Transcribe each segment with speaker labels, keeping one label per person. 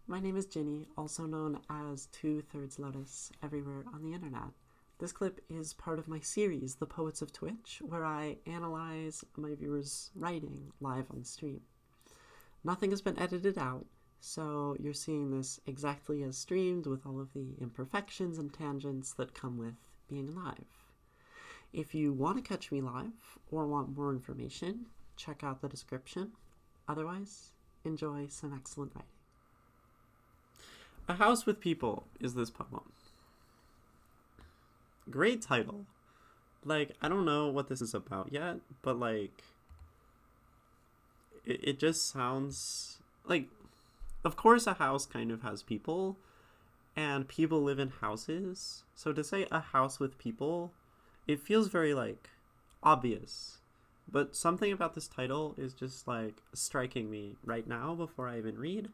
Speaker 1: My name is Ginny, also known as 2/3 Lotus, everywhere on the internet. This clip is part of my series, The Poets of Twitch, where I analyze my viewers' writing live on stream. Nothing has been edited out, so you're seeing this exactly as streamed with all of the imperfections and tangents that come with being live. If you want to catch me live or want more information, check out the description. Otherwise, enjoy some excellent writing. A House with People is this poem. Great title. I don't know what this is about yet, but it just sounds like, of course a house kind of has people, and people live in houses. So to say a house with people, it feels very obvious. But something about this title is just striking me right now before I even read.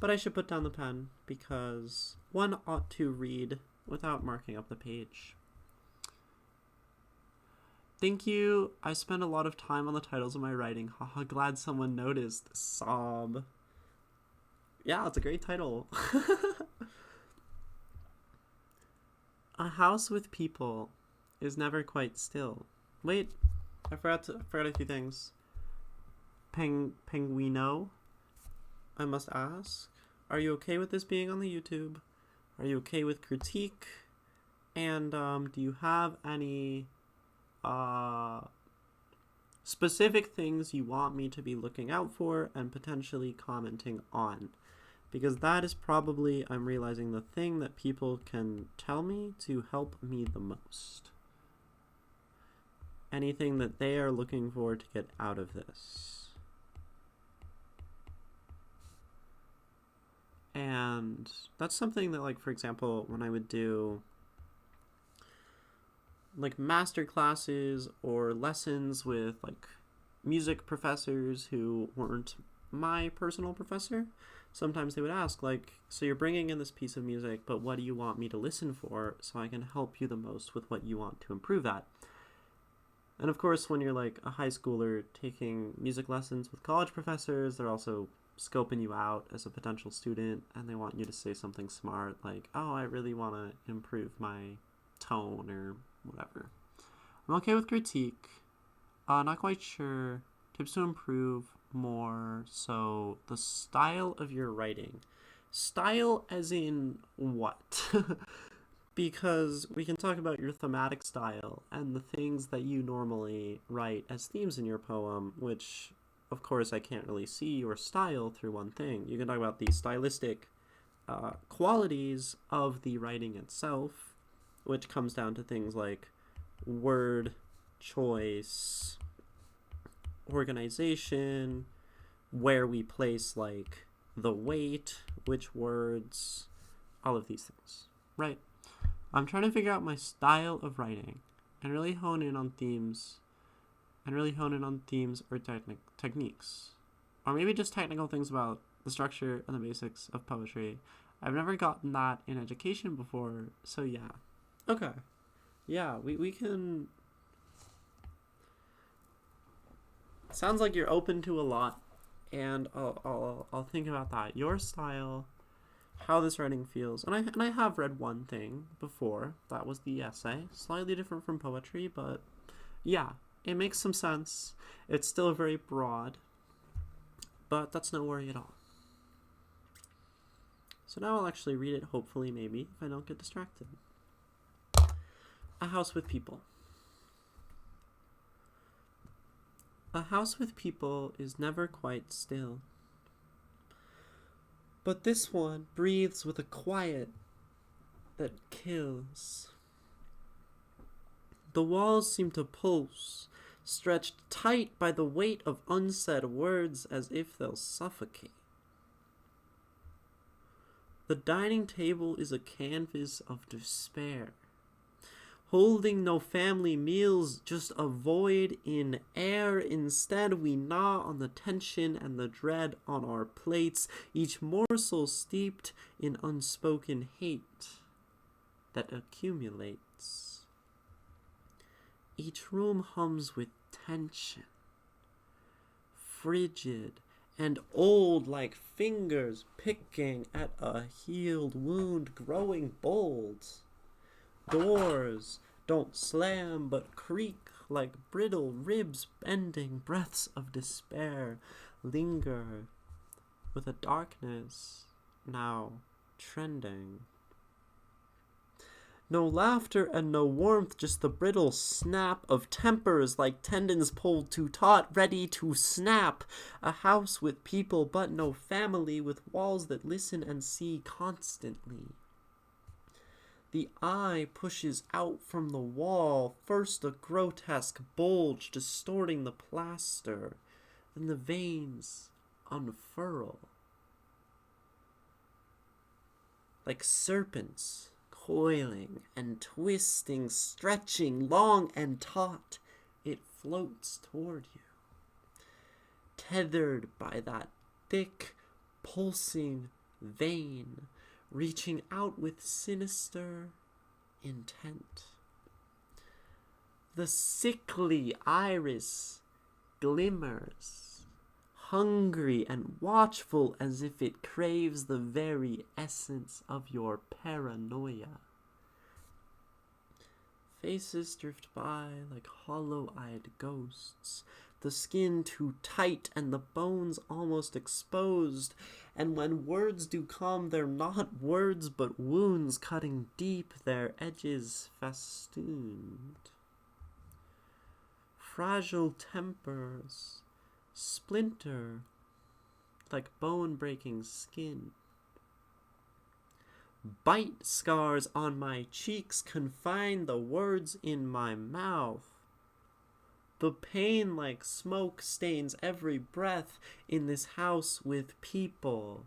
Speaker 1: But I should put down the pen because one ought to read without marking up the page. Thank you. I spend a lot of time on the titles of my writing. Haha, glad someone noticed. Sob. Yeah, it's a great title. A house with people is never quite still. Wait, I forgot a few things. Penguino, I must ask, are you okay with this being on the YouTube? Are you okay with critique? And do you have any specific things you want me to be looking out for and potentially commenting on? Because that is probably, I'm realizing, the thing that people can tell me to help me the most. Anything that they are looking for to get out of this. And that's something that, for example, when I would do master classes or lessons with music professors who weren't my personal professor, sometimes they would ask so you're bringing in this piece of music, but what do you want me to listen for so I can help you the most with what you want to improve at? And of course, when you're a high schooler taking music lessons with college professors, they're also scoping you out as a potential student, and they want you to say something smart oh, I really want to improve my tone or whatever. I'm okay with critique. Not quite sure. Tips to improve more. So the style of your writing. Style as in what? Because we can talk about your thematic style and the things that you normally write as themes in your poem, which of course I can't really see your style through one thing. You can talk about the stylistic qualities of the writing itself, which comes down to things like word choice, organization, where we place the weight, which words, all of these things, right? I'm trying to figure out my style of writing and really hone in on themes or techniques, or maybe just technical things about the structure and the basics of poetry. I've never gotten that in education before, so yeah. Okay. Yeah, we can... Sounds like you're open to a lot, and I'll think about that. Your style, how this writing feels, and I have read one thing before. That was the essay, slightly different from poetry, but yeah, it makes some sense. It's still very broad, but that's no worry at all. So now I'll actually read it, hopefully, maybe, if I don't get distracted. A House with People. A house with people is never quite still. But this one breathes with a quiet that kills. The walls seem to pulse, stretched tight by the weight of unsaid words as if they'll suffocate. The dining table is a canvas of despair, holding no family meals, just a void in air. Instead, we gnaw on the tension and the dread on our plates, each morsel steeped in unspoken hate that accumulates. Each room hums with tension, frigid and old like fingers picking at a healed wound growing bold. Doors don't slam but creak like brittle ribs bending. Breaths of despair linger with a darkness now trending. No laughter and no warmth, just the brittle snap of tempers like tendons pulled too taut, ready to snap. A house with people but no family, with walls that listen and see constantly. The eye pushes out from the wall, first a grotesque bulge distorting the plaster, then the veins unfurl. Like serpents, coiling and twisting, stretching long and taut, it floats toward you. Tethered by that thick, pulsing vein, reaching out with sinister intent. The sickly iris glimmers, hungry and watchful as if it craves the very essence of your paranoia. Faces drift by like hollow-eyed ghosts, the skin too tight and the bones almost exposed, and when words do come, they're not words but wounds cutting deep, their edges festooned. Fragile tempers splinter like bone-breaking skin. Bite scars on my cheeks confine the words in my mouth. The pain like smoke stains every breath in this house with people.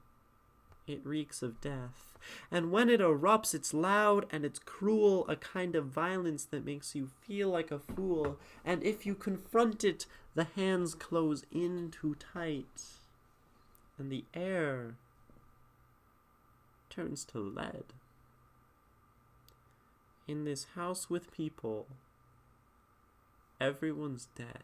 Speaker 1: It reeks of death. And when it erupts, it's loud and it's cruel, a kind of violence that makes you feel like a fool. And if you confront it, the hands close in too tight. And the air turns to lead. In this house with people, everyone's dead.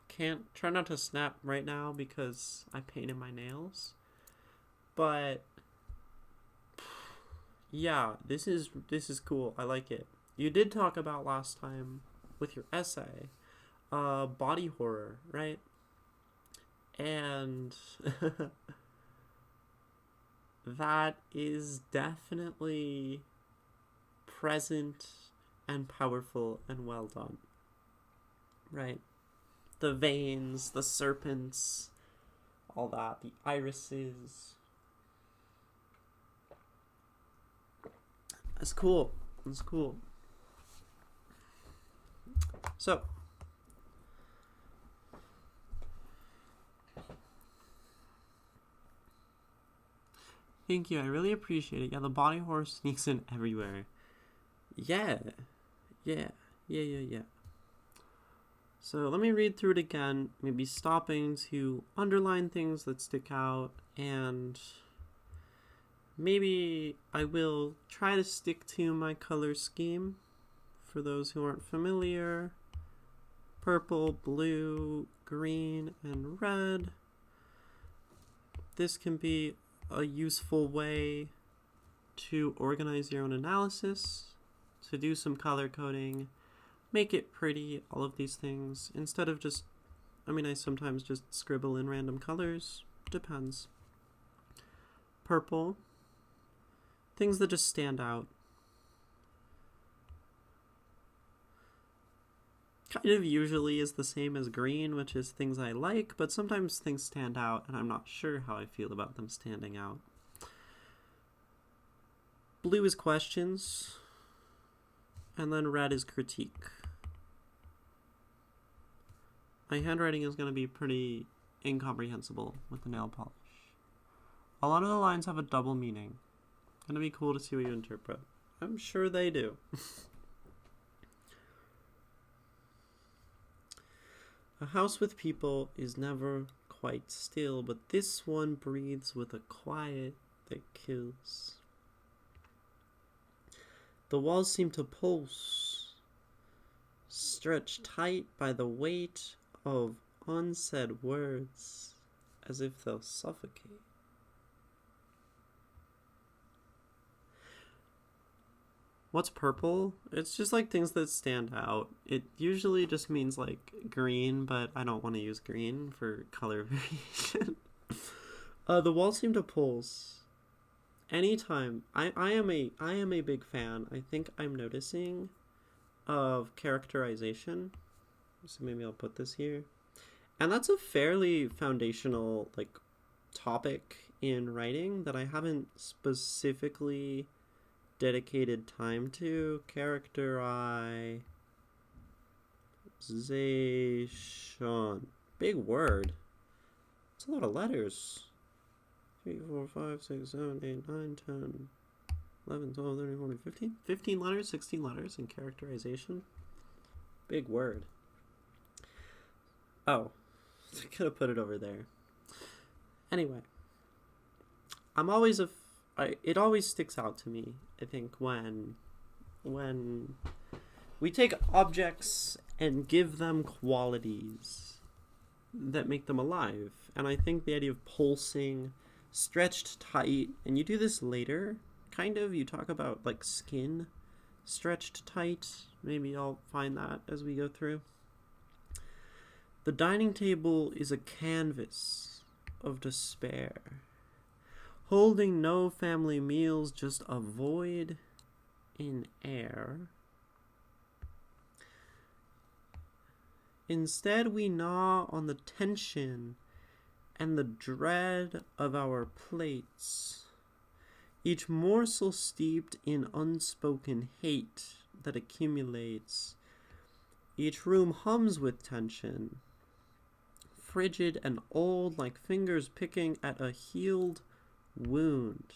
Speaker 1: Can't try not to snap right now because I painted my nails. But yeah, this is cool. I like it. You did talk about last time with your essay, body horror, right? And that is definitely present and powerful and well done, right? The veins, the serpents, all that, the irises. That's cool. That's cool. So, thank you. I really appreciate it. Yeah, the body horror sneaks in everywhere. Yeah. So let me read through it again, maybe stopping to underline things that stick out, and maybe I will try to stick to my color scheme. For those who aren't familiar, purple, blue, green, and red. This can be a useful way to organize your own analysis, to do some color coding, make it pretty, all of these things, instead of just, I sometimes just scribble in random colors, depends. Purple, things that just stand out. Kind of usually is the same as green, which is things I like, but sometimes things stand out and I'm not sure how I feel about them standing out. Blue is questions, and then red is critique. My handwriting is going to be pretty incomprehensible with the nail polish. A lot of the lines have a double meaning. Going to be cool to see what you interpret. I'm sure they do. A house with people is never quite still, but this one breathes with a quiet that kills. The walls seem to pulse, stretched tight by the weight of unsaid words, as if they'll suffocate. What's purple? It's just like things that stand out. It usually just means like green, but I don't want to use green for color variation. The walls seem to pulse. Anytime I am a big fan. I think I'm noticing of characterization. So maybe I'll put this here. And that's a fairly foundational like topic in writing that I haven't specifically dedicated time to. Characterization. Big word. It's a lot of letters. 3, 4, 5, 6, 7, 8, 9, 10, 11, 12, 13, 14, 15. 15 letters, 16 letters in characterization. Big word. Oh, I could have put it over there. Anyway, it always sticks out to me, I think, when we take objects and give them qualities that make them alive. And I think the idea of pulsing, stretched tight, and you do this later, kind of, you talk about like skin stretched tight. Maybe I'll find that as we go through. The dining table is a canvas of despair, holding no family meals, just a void in air. Instead, we gnaw on the tension and the dread of our plates, each morsel steeped in unspoken hate that accumulates. Each room hums with tension, frigid and old, like fingers picking at a healed wound.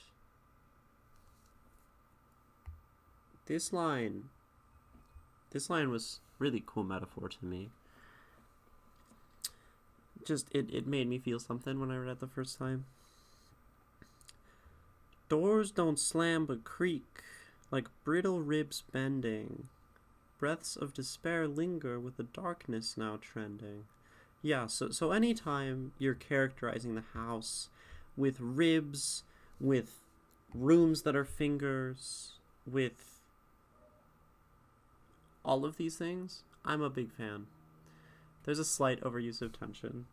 Speaker 1: This line was really cool metaphor to me. Just, it made me feel something when I read it the first time. Doors don't slam but creak, like brittle ribs bending. Breaths of despair linger with the darkness now trending. Yeah, so anytime you're characterizing the house with ribs, with rooms that are fingers, with all of these things, I'm a big fan. There's a slight overuse of tension.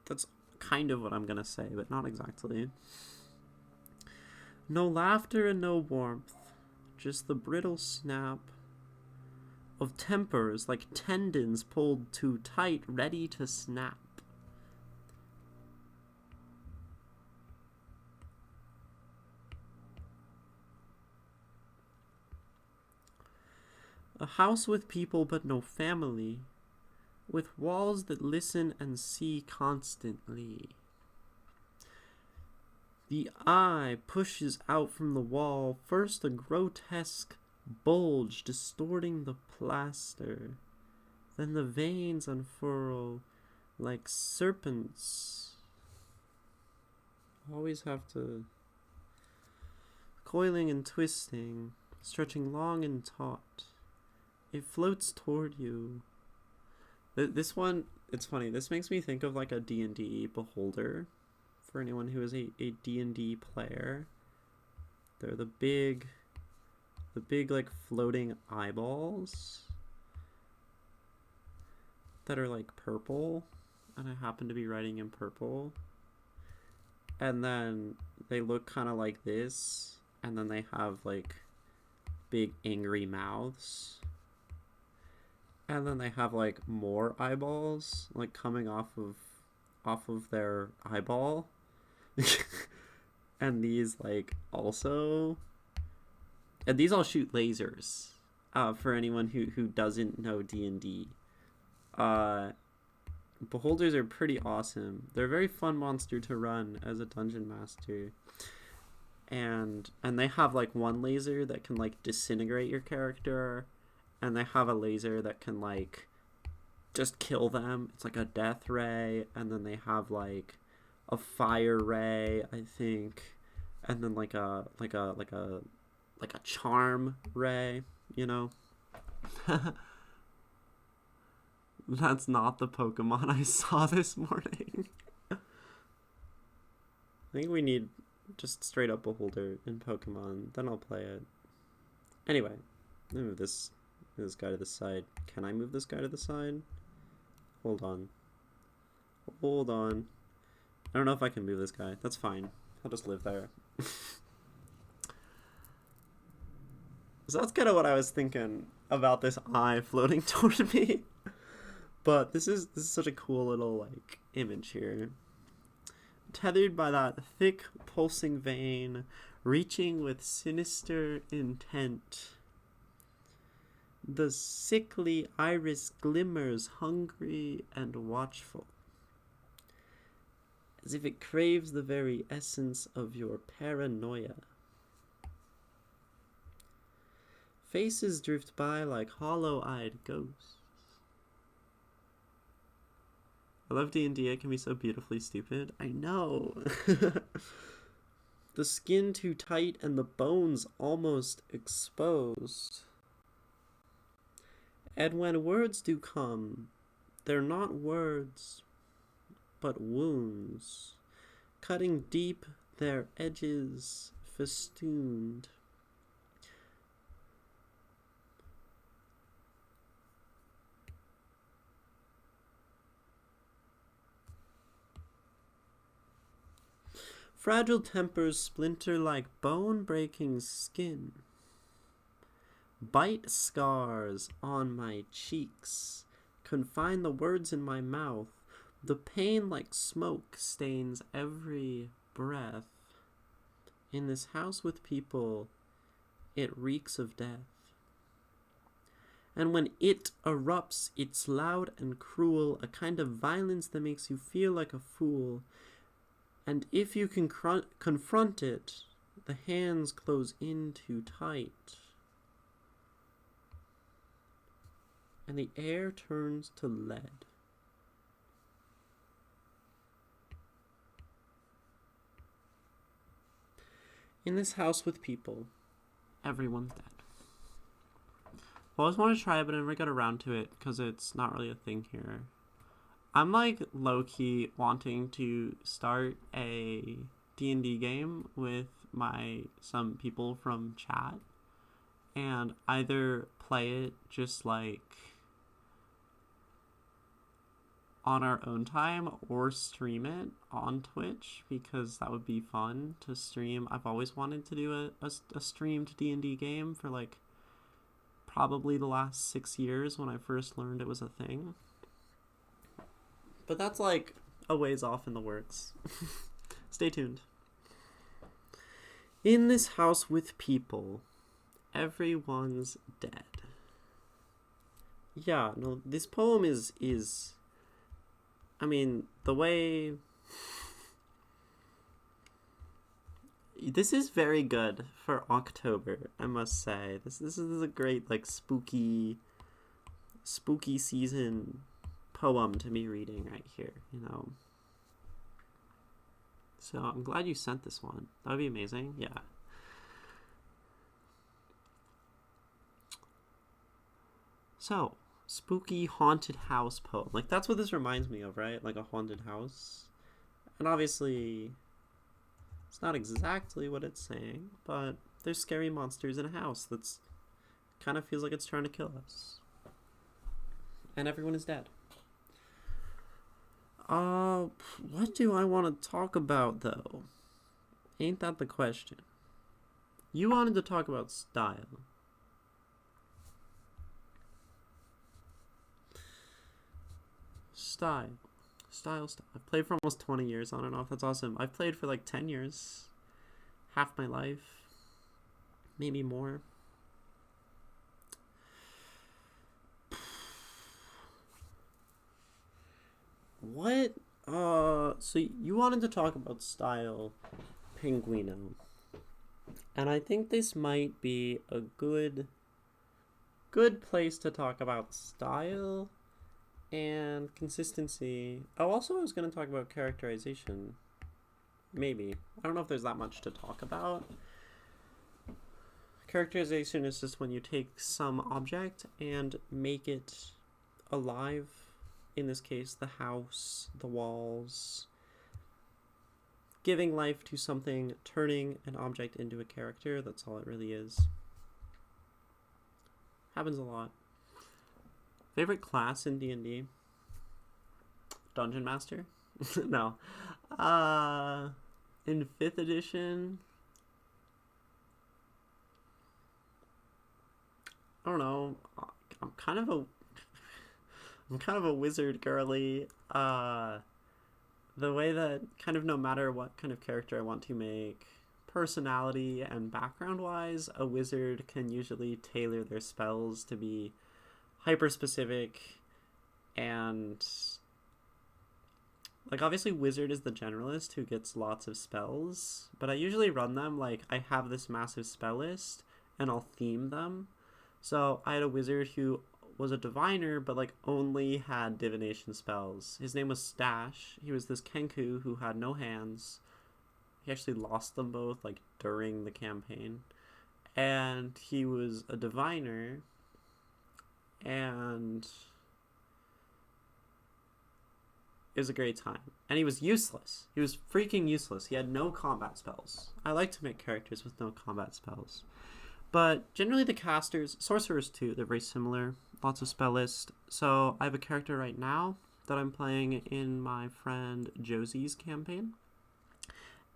Speaker 1: That's kind of what I'm gonna say, but not exactly. No laughter and no warmth, just the brittle snap of tempers like tendons pulled too tight, ready to snap. A house with people but no family, with walls that listen and see constantly. The eye pushes out from the wall, first a grotesque bulge distorting the plaster, then the veins unfurl like serpents. Always have to... coiling and twisting, stretching long and taut. It floats toward you. This one, it's funny, this makes me think of like a D&D beholder. For anyone who is a D&D player, they're the big like floating eyeballs that are like purple, and I happen to be writing in purple. And then they look kind of like this, and then they have like big angry mouths. And then they have like more eyeballs like coming off of their eyeball. And these like also, and these all shoot lasers. For anyone who doesn't know D&D, beholders are pretty awesome. They're a very fun monster to run as a dungeon master. And they have like one laser that can like disintegrate your character, and they have a laser that can like just kill them. It's like a death ray, and then they have like a fire ray, I think, and then like a charm ray, you know. That's not the Pokemon I saw this morning. I think we need just straight up Beholder in Pokemon. Then I'll play it. Anyway, let me move this guy to the side. Can I move this guy to the side? Hold on. Hold on. I don't know if I can move this guy. That's fine. I'll just live there. So that's kind of what I was thinking about this eye floating toward me. But this is such a cool little like image here. Tethered by that thick pulsing vein, reaching with sinister intent. The sickly iris glimmers hungry and watchful, as if it craves the very essence of your paranoia. Faces drift by like hollow-eyed ghosts. I love D&D, it can be so beautifully stupid. I know. The skin too tight and the bones almost exposed. And when words do come, they're not words, but wounds, cutting deep, their edges festooned. Fragile tempers splinter like bone-breaking skin. Bite scars on my cheeks confine the words in my mouth. The pain like smoke stains every breath. In this house with people, it reeks of death. And when it erupts, it's loud and cruel, a kind of violence that makes you feel like a fool. And if you can confront it, the hands close in too tight. And the air turns to lead. In this house with people, everyone's dead. Well, I always wanted to try it, but I never got around to it because it's not really a thing here. I'm like low-key wanting to start a D&D game with some people from chat and either play it just like on our own time or stream it on Twitch, because that would be fun to stream. I've always wanted to do a streamed D&D game for like probably the last 6 years when I first learned it was a thing. But that's like a ways off in the works. Stay tuned. In this house with people, everyone's dead. Yeah, no, this poem is I mean, the way... This is very good for October, I must say. This is a great, like, spooky season poem to be reading right here, you know. So I'm glad you sent this one. That would be amazing. Yeah. So, spooky haunted house poem. Like, that's what this reminds me of, right? Like a haunted house. And obviously, it's not exactly what it's saying, but there's scary monsters in a house that's kind of feels like it's trying to kill us. And everyone is dead. What do I want to talk about, though? Ain't that the question? You wanted to talk about style. Style. I've played for almost 20 years on and off. That's awesome. I've played for like 10 years. Half my life. Maybe more. What? So you wanted to talk about style, Penguino. And I think this might be a good place to talk about style and consistency. Oh, also I was going to talk about characterization. Maybe. I don't know if there's that much to talk about. Characterization is just when you take some object and make it alive. In this case, the house, the walls. Giving life to something, turning an object into a character, that's all it really is. Happens a lot. Favorite class in D&D? Dungeon Master? No. In 5th edition, I don't know. I'm kind of a wizard girly. The way that kind of no matter what kind of character I want to make, personality and background wise, a wizard can usually tailor their spells to be hyper specific. And like, obviously wizard is the generalist who gets lots of spells, but I usually run them like I have this massive spell list and I'll theme them. So I had a wizard who was a diviner, but like only had divination spells. His name was Stash. He was this Kenku who had no hands. He actually lost them both like during the campaign. And he was a diviner, and it was a great time. And he was useless. He was freaking useless. He had no combat spells. I like to make characters with no combat spells. But generally the casters, sorcerers too, they're very similar. Lots of spell list. So I have a character right now that I'm playing in my friend Josie's campaign.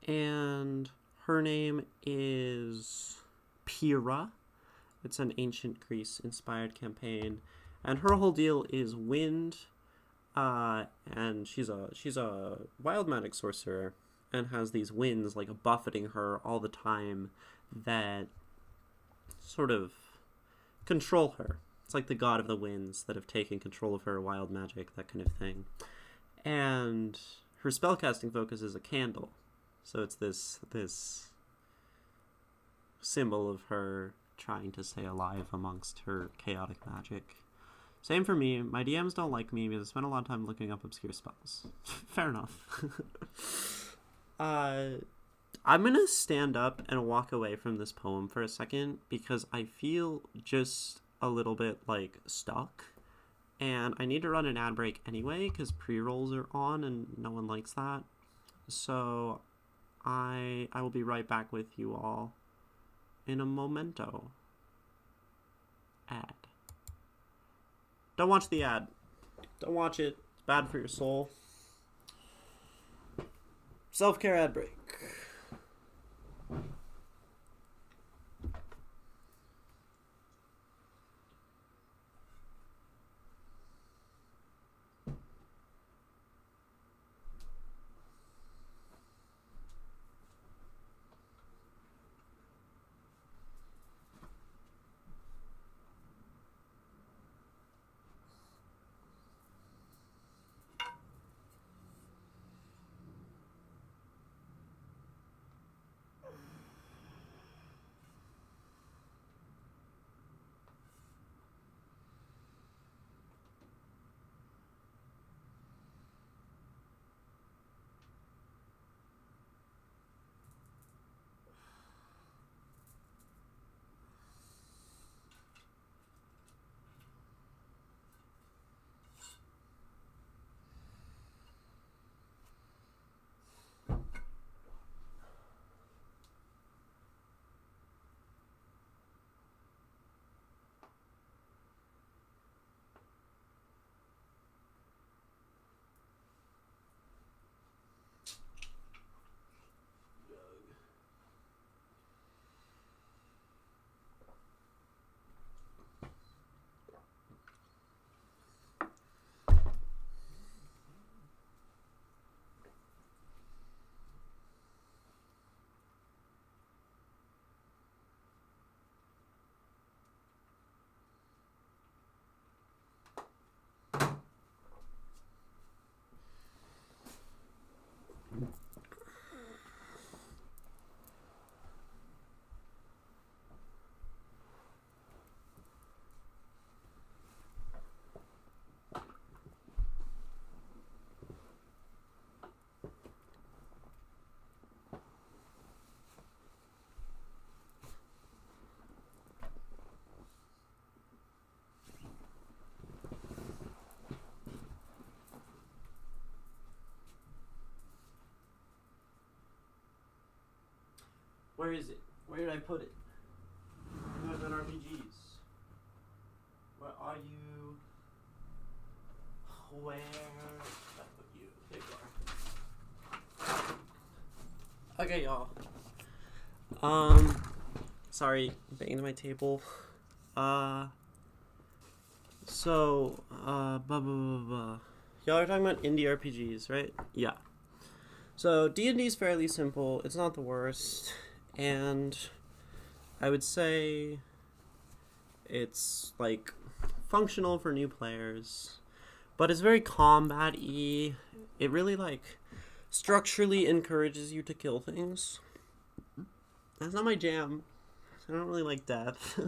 Speaker 1: And her name is Pyrrha. It's an ancient Greece inspired campaign. And her whole deal is wind. And she's a wild magic sorcerer and has these winds like buffeting her all the time that sort of control her. It's like the god of the winds that have taken control of her, wild magic, that kind of thing. And her spellcasting focus is a candle. So it's this symbol of her trying to stay alive amongst her chaotic magic. Same for me. My DMs don't like me because I spend a lot of time looking up obscure spells. Fair enough. I'm going to stand up and walk away from this poem for a second because I feel just a little bit like stuck. And I need to run an ad break anyway because pre-rolls are on and no one likes that. So I will be right back with you all in a momento. Ad. Don't watch the ad. Don't watch it. It's bad for your soul. Self-care ad break. Where is it? Where did I put it? You have done RPGs. Where are you? Where did I put you? There you are. Okay, y'all. Sorry, banged my table. Y'all are talking about indie RPGs, right? Yeah. So D&D is fairly simple. It's not the worst, and I would say it's like functional for new players, but it's very combat-y. It really like structurally encourages you to kill things. That's not my jam. I don't really like death.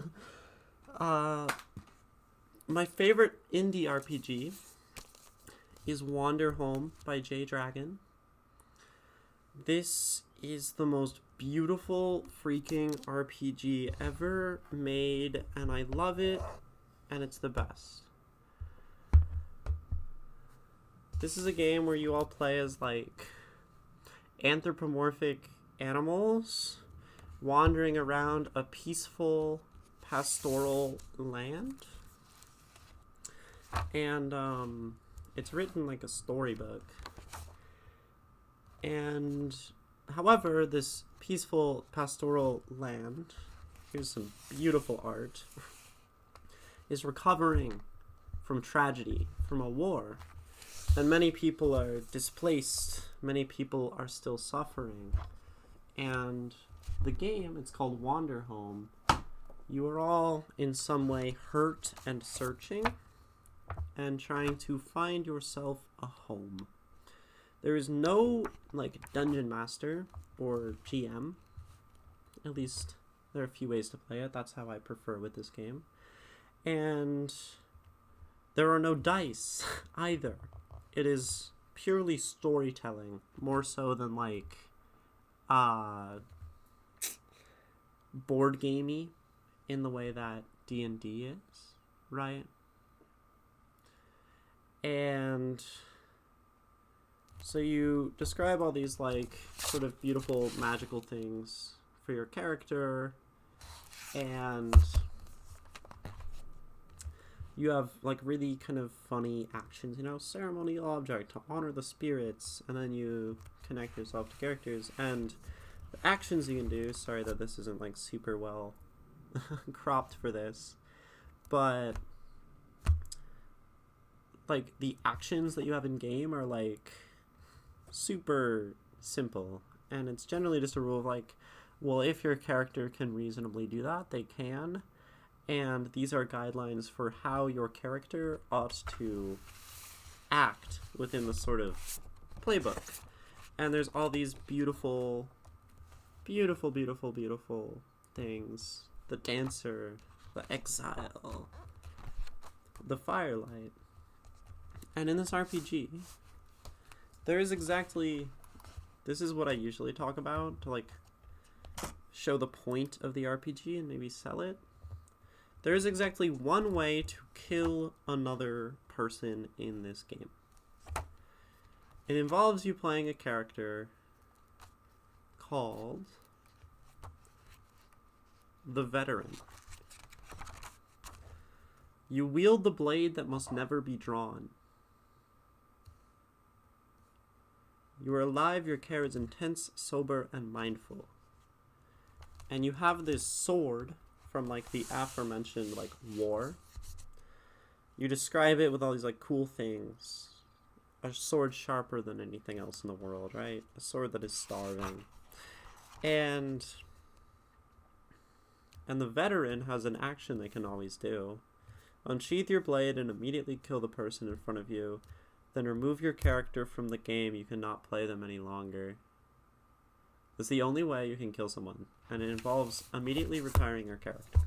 Speaker 1: My favorite indie RPG is Wander Home by J Dragon. This is the most beautiful freaking RPG ever made, and I love it, and it's the best. This is a game where you all play as like anthropomorphic animals wandering around a peaceful pastoral land. And it's written like a storybook. And however, this peaceful pastoral land, here's some beautiful art, is recovering from tragedy, from a war. And many people are displaced. Many people are still suffering. And the game, it's called Wander Home. You are all in some way hurt and searching and trying to find yourself a home. There is no like dungeon master or GM. At least there are a few ways to play it. That's how I prefer with this game. And there are no dice either. It is purely storytelling, more so than like board gamey in the way that D&D is, right? And so you describe all these like sort of beautiful magical things for your character, and you have like really kind of funny actions, ceremonial object to honor the spirits, and then you connect yourself to characters, and the actions you can do, sorry that this isn't like super well cropped for this, but like the actions that you have in game are like super simple, and it's generally just a rule of like, well, if your character can reasonably do that, they can, and these are guidelines for how your character ought to act within the sort of playbook. And there's all these beautiful things: the dancer, the exile, the firelight. And in this RPG, this is what I usually talk about to like show the point of the RPG and maybe sell it. There is exactly one way to kill another person in this game. It involves you playing a character called the Veteran. You wield the blade that must never be drawn. You are alive, your care is intense, sober, and mindful. And you have this sword from like the aforementioned like war. You describe it with all these like cool things. A sword sharper than anything else in the world, right? A sword that is starving. And the Veteran has an action they can always do. Unsheath your blade and immediately kill the person in front of you. Then remove your character from the game. You cannot play them any longer. That's the only way you can kill someone, and it involves immediately retiring your character.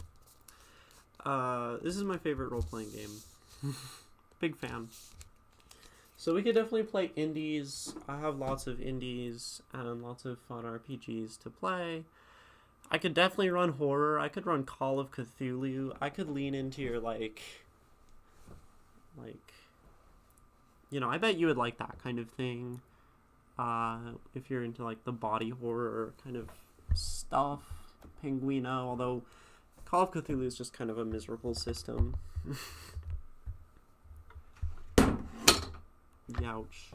Speaker 1: This is my favorite role-playing game. Big fan. So we could definitely play indies. I have lots of indies and lots of fun RPGs to play. I could definitely run horror. I could run Call of Cthulhu. I could lean into your like I bet you would like that kind of thing. If you're into like the body horror kind of stuff, Penguino, although Call of Cthulhu is just kind of a miserable system. Youch.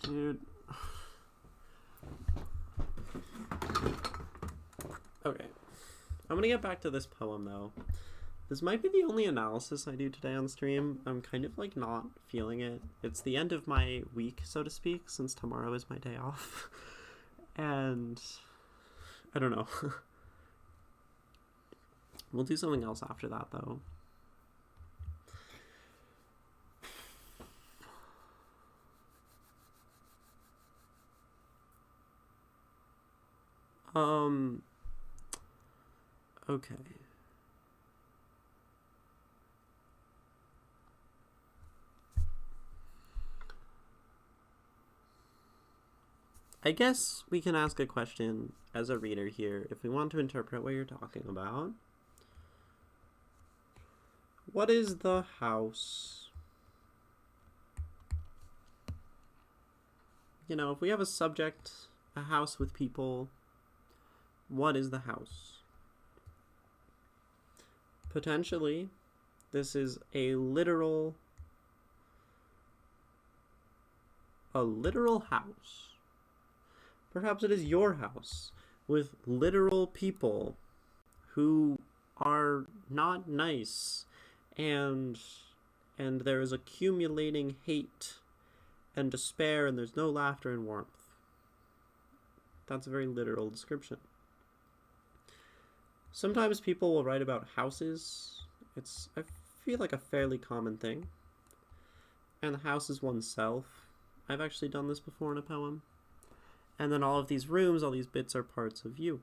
Speaker 1: Dude. Okay. I'm gonna get back to this poem, though. This might be the only analysis I do today on stream. I'm kind of, like, not feeling it. It's the end of my week, so to speak, since tomorrow is my day off. And I don't know. We'll do something else after that, though. Okay. I guess we can ask a question as a reader here if we want to interpret what you're talking about. What is the house? You know, if we have a subject, a house with people, what is the house? Potentially, this is a literal house. Perhaps it is your house with literal people who are not nice, and there is accumulating hate and despair, and there's no laughter and warmth. That's a very literal description. Sometimes people will write about houses. It's, I feel like, a fairly common thing. And the house is oneself. I've actually done this before in a poem. And then all of these rooms, all these bits are parts of you.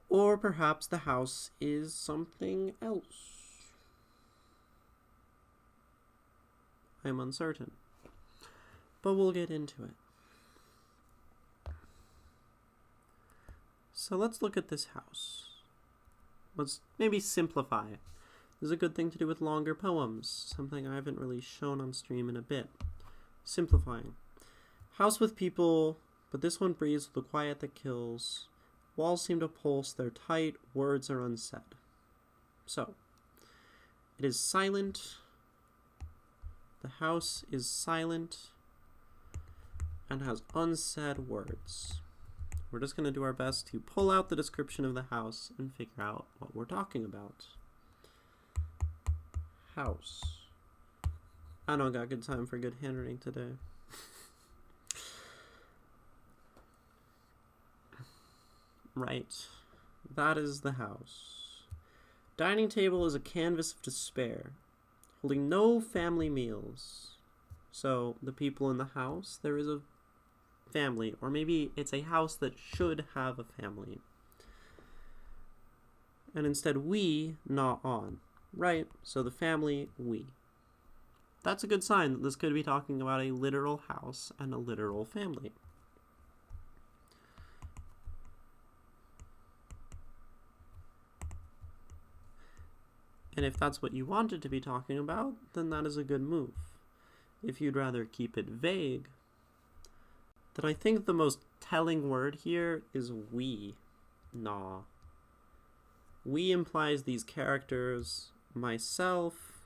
Speaker 1: Or perhaps the house is something else. I'm uncertain. But we'll get into it. So let's look at this house. Let's maybe simplify it. This is a good thing to do with longer poems, something I haven't really shown on stream in a bit. Simplifying. House with people, but this one breathes with the quiet that kills. Walls seem to pulse, they're tight, words are unsaid. So, it is silent. The house is silent and has unsaid words. We're just going to do our best to pull out the description of the house and figure out what we're talking about. House. I don't got good time for good handwriting today. Right. That is the house. Dining table is a canvas of despair, holding no family meals. So, the people in the house, there is a family, or maybe it's a house that should have a family. And instead, we, not on. Right? So the family, we. That's a good sign that this could be talking about a literal house and a literal family. And if that's what you wanted to be talking about, then that is a good move. If you'd rather keep it vague, then I think the most telling word here is we. Nah. We implies these characters, myself,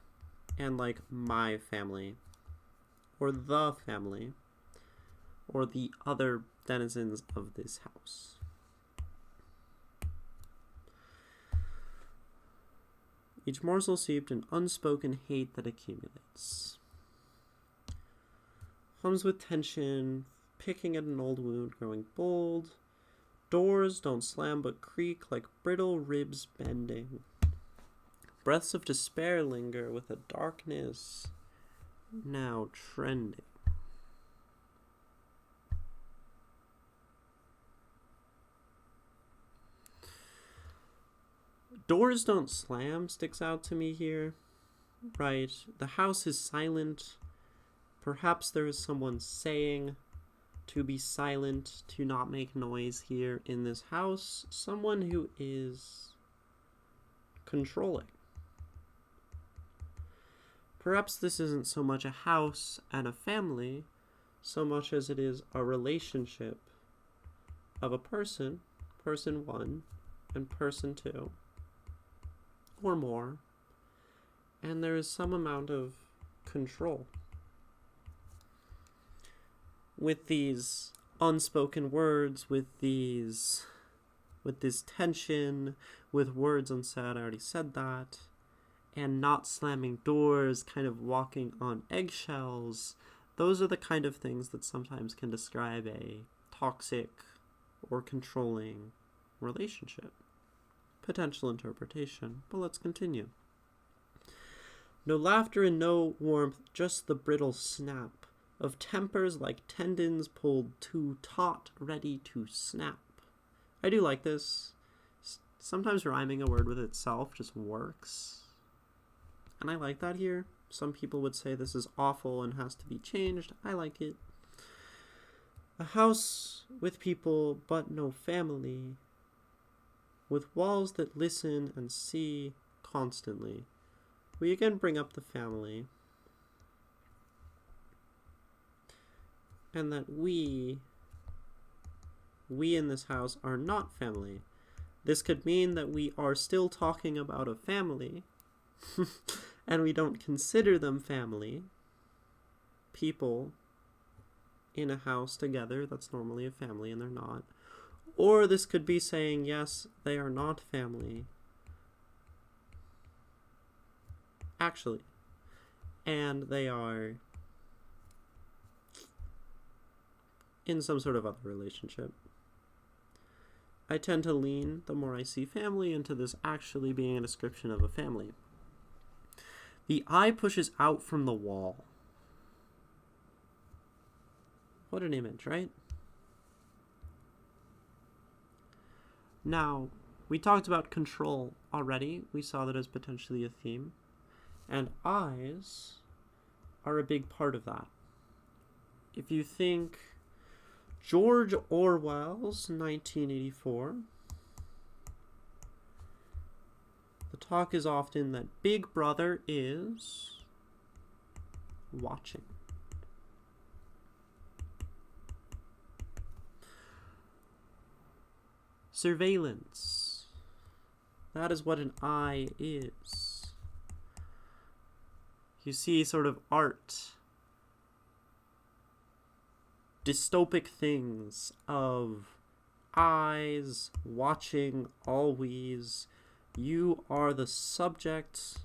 Speaker 1: and like my family, or the family, or the other denizens of this house. Each morsel seeped in unspoken hate that accumulates. Hums with tension, picking at an old wound, growing bold. Doors don't slam but creak like brittle ribs bending. Breaths of despair linger with a darkness now trending. Doors don't slam sticks out to me here. Right. The house is silent. Perhaps there is someone saying to be silent, to not make noise here in this house. Someone who is controlling. Perhaps this isn't so much a house and a family, so much as it is a relationship of a person, person one, and person two, or more, and there is some amount of control. With these unspoken words, with this tension, with words unsaid, I already said that, and not slamming doors, kind of walking on eggshells, those are the kind of things that sometimes can describe a toxic or controlling relationship. Potential interpretation, but let's continue. No laughter and no warmth, just the brittle snap of tempers like tendons pulled too taut, ready to snap. I do like this. Sometimes rhyming a word with itself just works. And I like that here. Some people would say this is awful and has to be changed. I like it. A house with people but no family, with walls that listen and see constantly. We again bring up the family. And that we in this house are not family. This could mean that we are still talking about a family, and we don't consider them family. People in a house together, that's normally a family, and they're not. Or this could be saying, yes, they are not family. Actually. And they are in some sort of other relationship. I tend to lean, the more I see family, into this actually being a description of a family. The eye pushes out from the wall. What an image, right? Now, we talked about control already. We saw that as potentially a theme. And eyes are a big part of that. If you think George Orwell's 1984, the talk is often that Big Brother is watching. Surveillance. That is what an eye is. You see sort of art, dystopic things of eyes watching always. You are the subject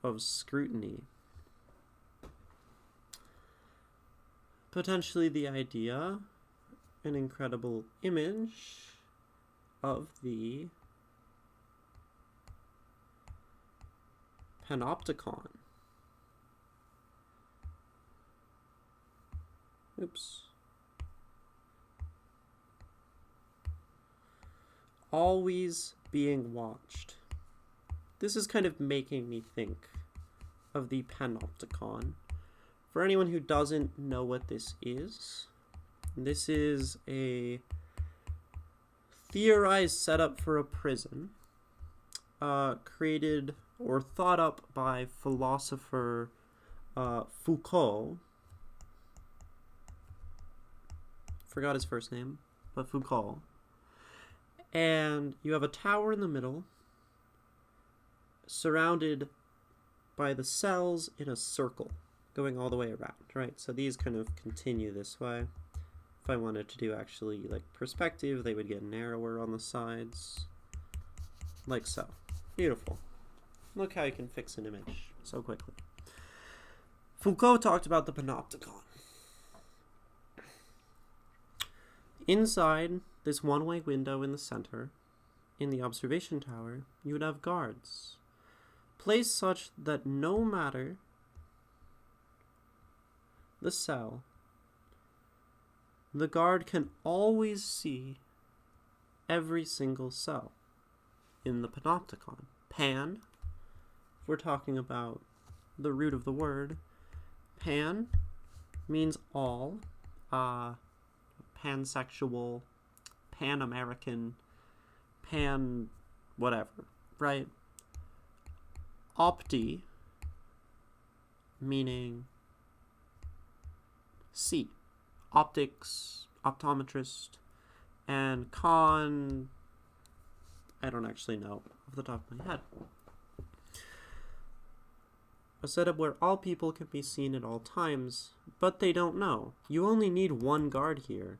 Speaker 1: of scrutiny. Potentially the idea, an incredible image of the panopticon. Oops. Always being watched. This is kind of making me think of the panopticon. For anyone who doesn't know what this is a theorized setup for a prison, created or thought up by philosopher Foucault. Forgot his first name, but Foucault. And you have a tower in the middle, surrounded by the cells in a circle, going all the way around, right? So these kind of continue this way. If I wanted to do actually like perspective, they would get narrower on the sides, like so. Beautiful. Look how you can fix an image so quickly. Foucault talked about the panopticon. Inside this one-way window in the center, in the observation tower, you would have guards, placed such that no matter the cell, the guard can always see every single cell in the panopticon. Pan, if we're talking about the root of the word, pan means all, pansexual, pan-American, pan whatever, right? Opti, meaning see, optics, optometrist, and con... I don't actually know off the top of my head. A setup where all people can be seen at all times, but they don't know. You only need one guard here,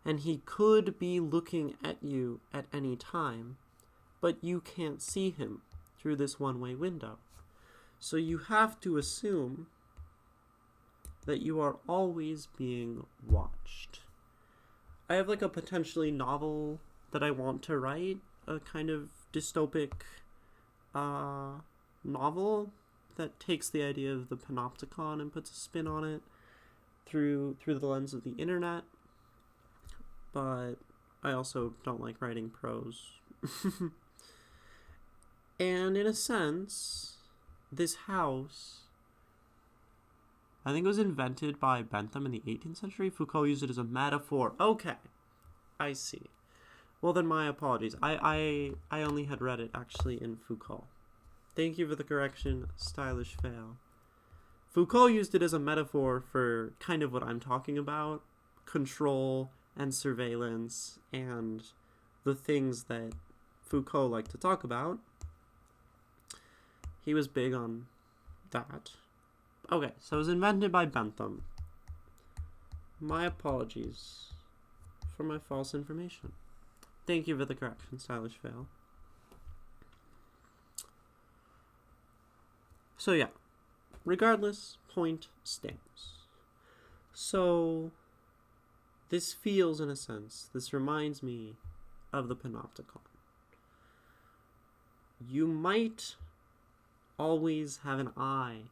Speaker 1: and he could be looking at you at any time, but you can't see him through this one-way window. So you have to assume that you are always being watched. I have like a potentially novel that I want to write, a kind of dystopic novel that takes the idea of the panopticon and puts a spin on it through the lens of the internet. But I also don't like writing prose. And in a sense, this house, I think it was invented by Bentham in the 18th century. Foucault used it as a metaphor. Okay, I see. Well, then my apologies. I only had read it actually in Foucault. Thank you for the correction, stylish fail. Foucault used it as a metaphor for kind of what I'm talking about. Control and surveillance and the things that Foucault liked to talk about. He was big on that. Okay, so it was invented by Bentham. My apologies for my false information. Thank you for the correction, stylish fail. So yeah, regardless, point stands. So this feels, in a sense, this reminds me of the panopticon. You might always have an eye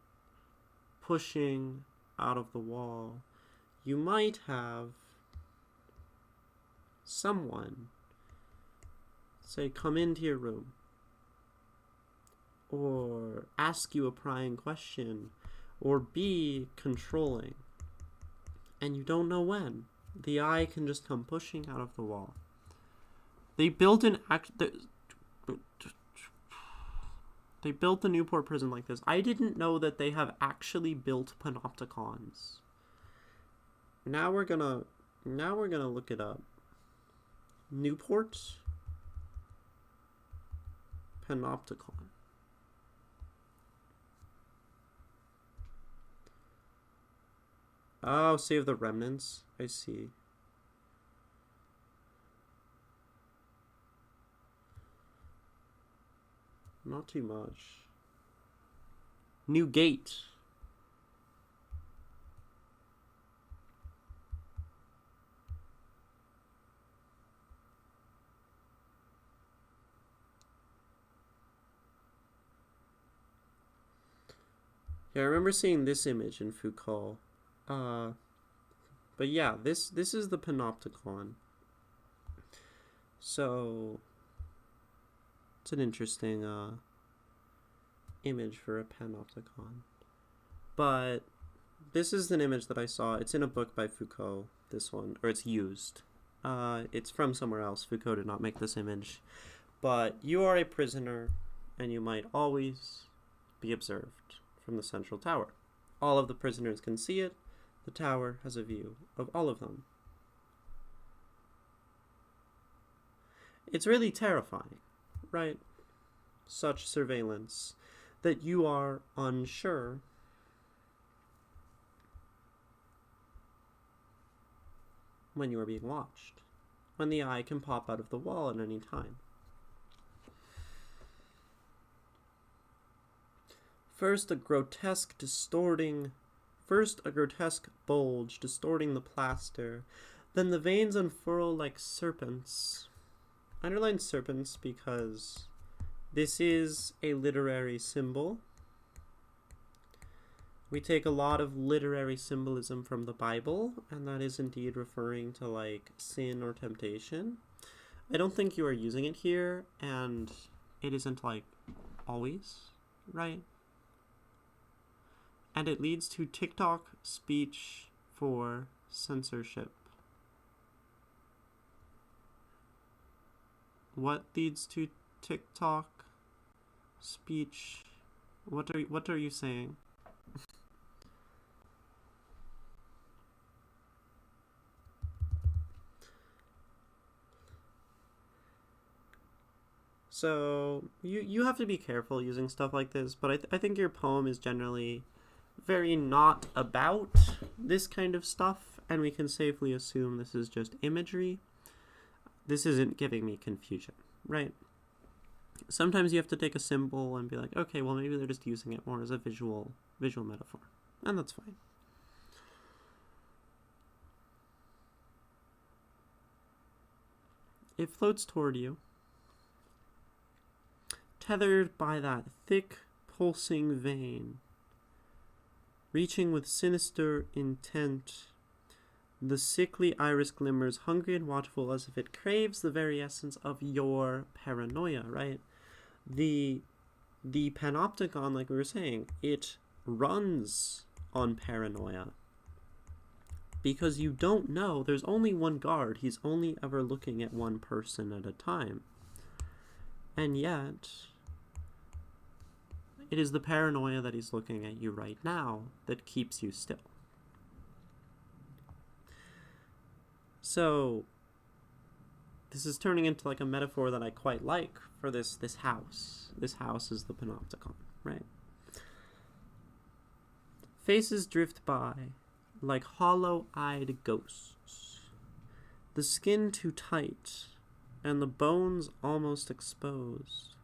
Speaker 1: pushing out of the wall. You might have someone say, come into your room, or ask you a prying question, or be controlling, and you don't know when. The eye can just come pushing out of the wall. They built the Newport prison like this. I didn't know that they have actually built panopticons. Now we're gonna look it up. Newport panopticon. Oh, Save the Remnants. I see. Not too much. New Gate. Yeah, I remember seeing this image in Foucault. But yeah, this is the panopticon. So it's an interesting image for a panopticon. But this is an image that I saw. It's in a book by Foucault, this one, or it's used. It's from somewhere else. Foucault did not make this image. But you are a prisoner, and you might always be observed from the central tower. All of the prisoners can see it. The tower has a view of all of them. It's really terrifying, right? Such surveillance that you are unsure when you are being watched, when the eye can pop out of the wall at any time. First, a grotesque bulge distorting the plaster, then the veins unfurl like serpents. I underline serpents because this is a literary symbol. We take a lot of literary symbolism from the Bible, and that is indeed referring to like sin or temptation. I don't think you are using it here, and it isn't like always, right? And it leads to TikTok speech for censorship. What leads to TikTok speech? What are you saying? So you have to be careful using stuff like this, but I think your poem is generally very not about this kind of stuff, and we can safely assume this is just imagery. This isn't giving me confusion, right? Sometimes you have to take a symbol and be like, okay, well maybe they're just using it more as a visual metaphor, and that's fine. It floats toward you, tethered by that thick, pulsing vein, reaching with sinister intent. The sickly iris glimmers, hungry and watchful, as if it craves the very essence of your paranoia, right? The panopticon, like we were saying, it runs on paranoia. Because you don't know, there's only one guard. He's only ever looking at one person at a time. And yet, it is the paranoia that he's looking at you right now that keeps you still. So, this is turning into like a metaphor that I quite like for this house. This house is the panopticon, right? Faces drift by like hollow-eyed ghosts, the skin too tight, and the bones almost exposed.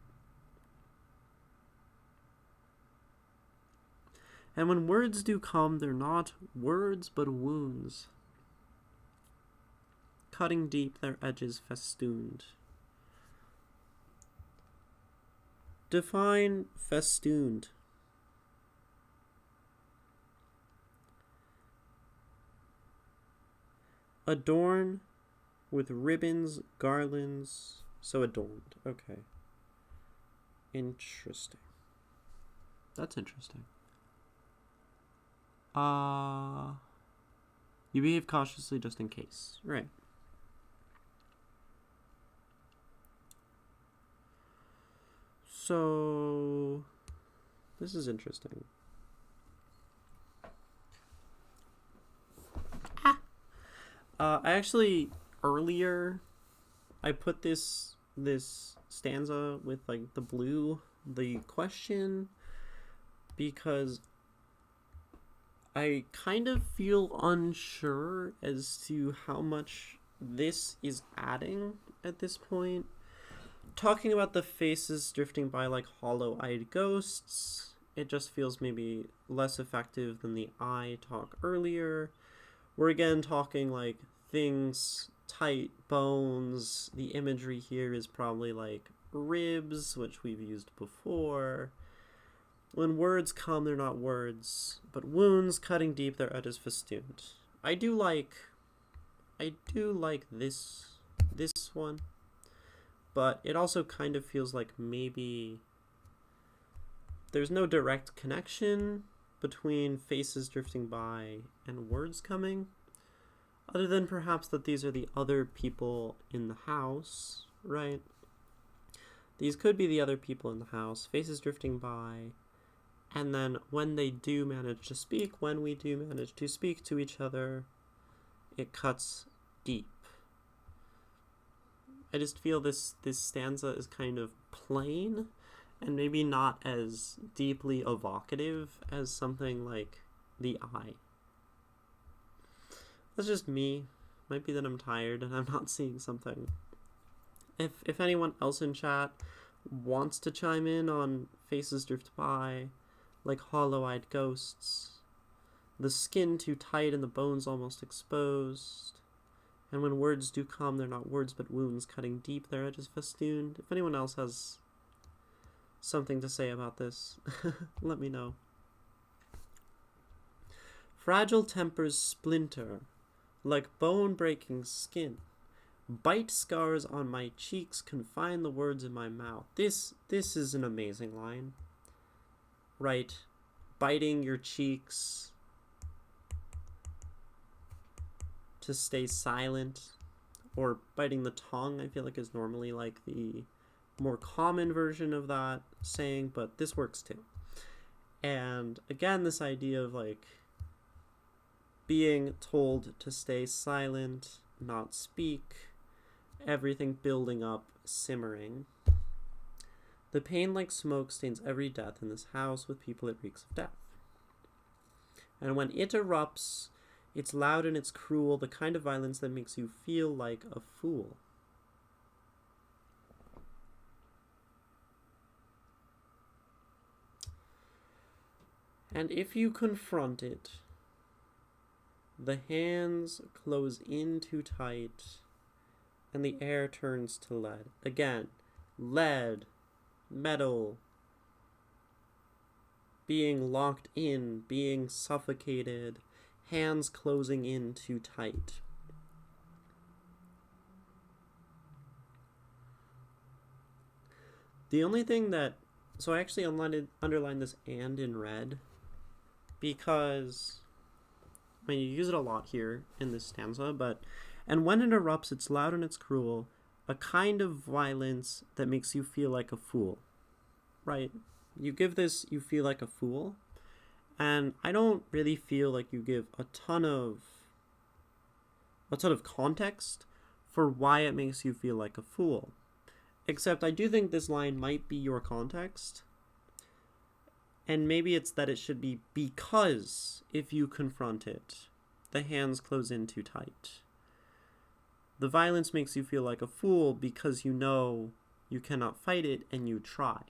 Speaker 1: And when words do come, they're not words but wounds, cutting deep, their edges festooned. Define festooned. Adorn with ribbons, garlands, so adorned. Okay. Interesting. That's interesting. You behave cautiously just in case. Right. So, this is interesting. I actually, earlier, I put this stanza with, like, the question, because I kind of feel unsure as to how much this is adding at this point. Talking about the faces drifting by like hollow-eyed ghosts, it just feels maybe less effective than the I talk earlier. We're again talking like things, tight bones. The imagery here is probably like ribs, which we've used before. When words come, they're not words, but wounds cutting deep, their edges festooned. I do like this one, but it also kind of feels like maybe there's no direct connection between faces drifting by and words coming, other than perhaps that these are the other people in the house, right? These could be the other people in the house, faces drifting by, and then when we do manage to speak to each other, it cuts deep. I just feel this stanza is kind of plain and maybe not as deeply evocative as something like the I. That's just me. Might be that I'm tired and I'm not seeing something. If anyone else in chat wants to chime in on faces drift by, like hollow-eyed ghosts, the skin too tight and the bones almost exposed, and when words do come, they're not words but wounds cutting deep, their edges festooned. If anyone else has something to say about this, let me know. Fragile tempers splinter like bone-breaking skin. Bite scars on my cheeks confine the words in my mouth. This is an amazing line. Right? Biting your cheeks to stay silent, or biting the tongue, I feel like is normally like the more common version of that saying, but this works too. And again, this idea of like being told to stay silent, not speak, everything building up, simmering. The pain like smoke stains every death in this house. With people it reeks of death. And when it erupts, it's loud and it's cruel, the kind of violence that makes you feel like a fool. And if you confront it, the hands close in too tight, and the air turns to lead. Again, lead, metal, being locked in, being suffocated, hands closing in too tight. The only thing that... So I actually underlined this "and" in red because... I mean, you use it a lot here in this stanza, but... And when it erupts, it's loud and it's cruel, a kind of violence that makes you feel like a fool. Right? You give this, you feel like a fool, and I don't really feel like you give a ton of context for why it makes you feel like a fool. Except I do think this line might be your context, and maybe it's that it should be because if you confront it, the hands close in too tight. The violence makes you feel like a fool because you know you cannot fight it and you try.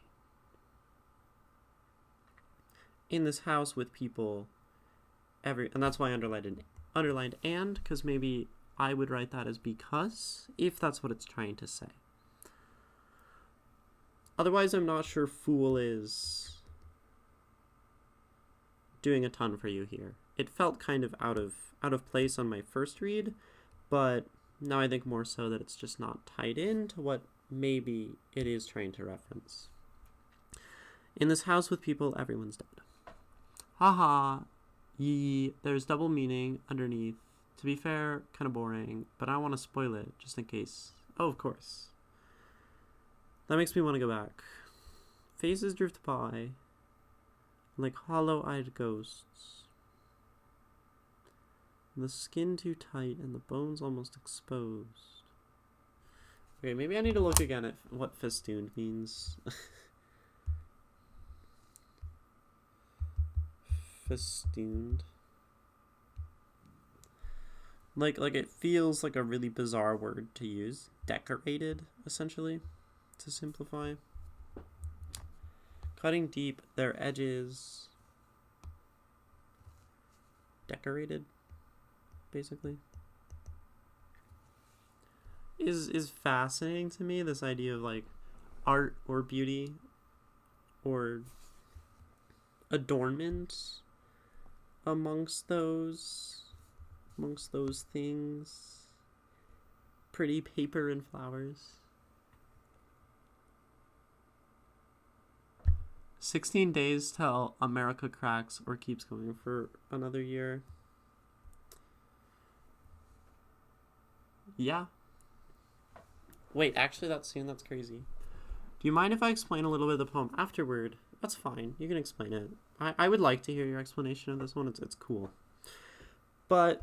Speaker 1: In this house with people, and that's why I underlined "and", because maybe I would write that as "because", if that's what it's trying to say. Otherwise, I'm not sure "fool" is doing a ton for you here. It felt kind of out of place on my first read, but now I think more so that it's just not tied in to what maybe it is trying to reference. In this house with people, everyone's dead. Haha, there's double meaning underneath. To be fair, kind of boring, but I want to spoil it just in case. Oh, of course. That makes me want to go back. Faces drift by like hollow-eyed ghosts. The skin too tight and the bones almost exposed. Okay, maybe I need to look again at what festooned means. Festooned. Like it feels like a really bizarre word to use. Decorated, essentially, to simplify. Cutting deep, their edges. Decorated, basically. Is fascinating to me, this idea of like art or beauty or adornment amongst those things. Pretty paper and flowers. 16 days till America cracks or keeps going for another year. Yeah. Wait, actually that's soon. That's crazy. Do you mind if I explain a little bit of the poem afterward? That's fine. You can explain it. I would like to hear your explanation of this one. It's cool. But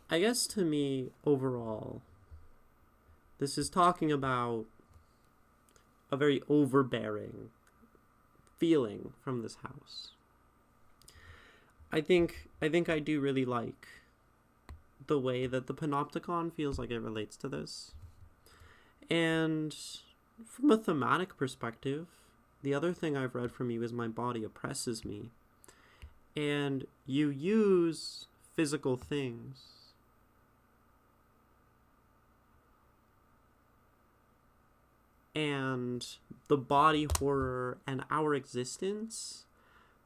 Speaker 1: I guess to me, overall, this is talking about a very overbearing feeling from this house. I think I do really like the way that the panopticon feels like it relates to this. And from a thematic perspective, the other thing I've read from you is "my body oppresses me." And you use physical things and the body horror and our existence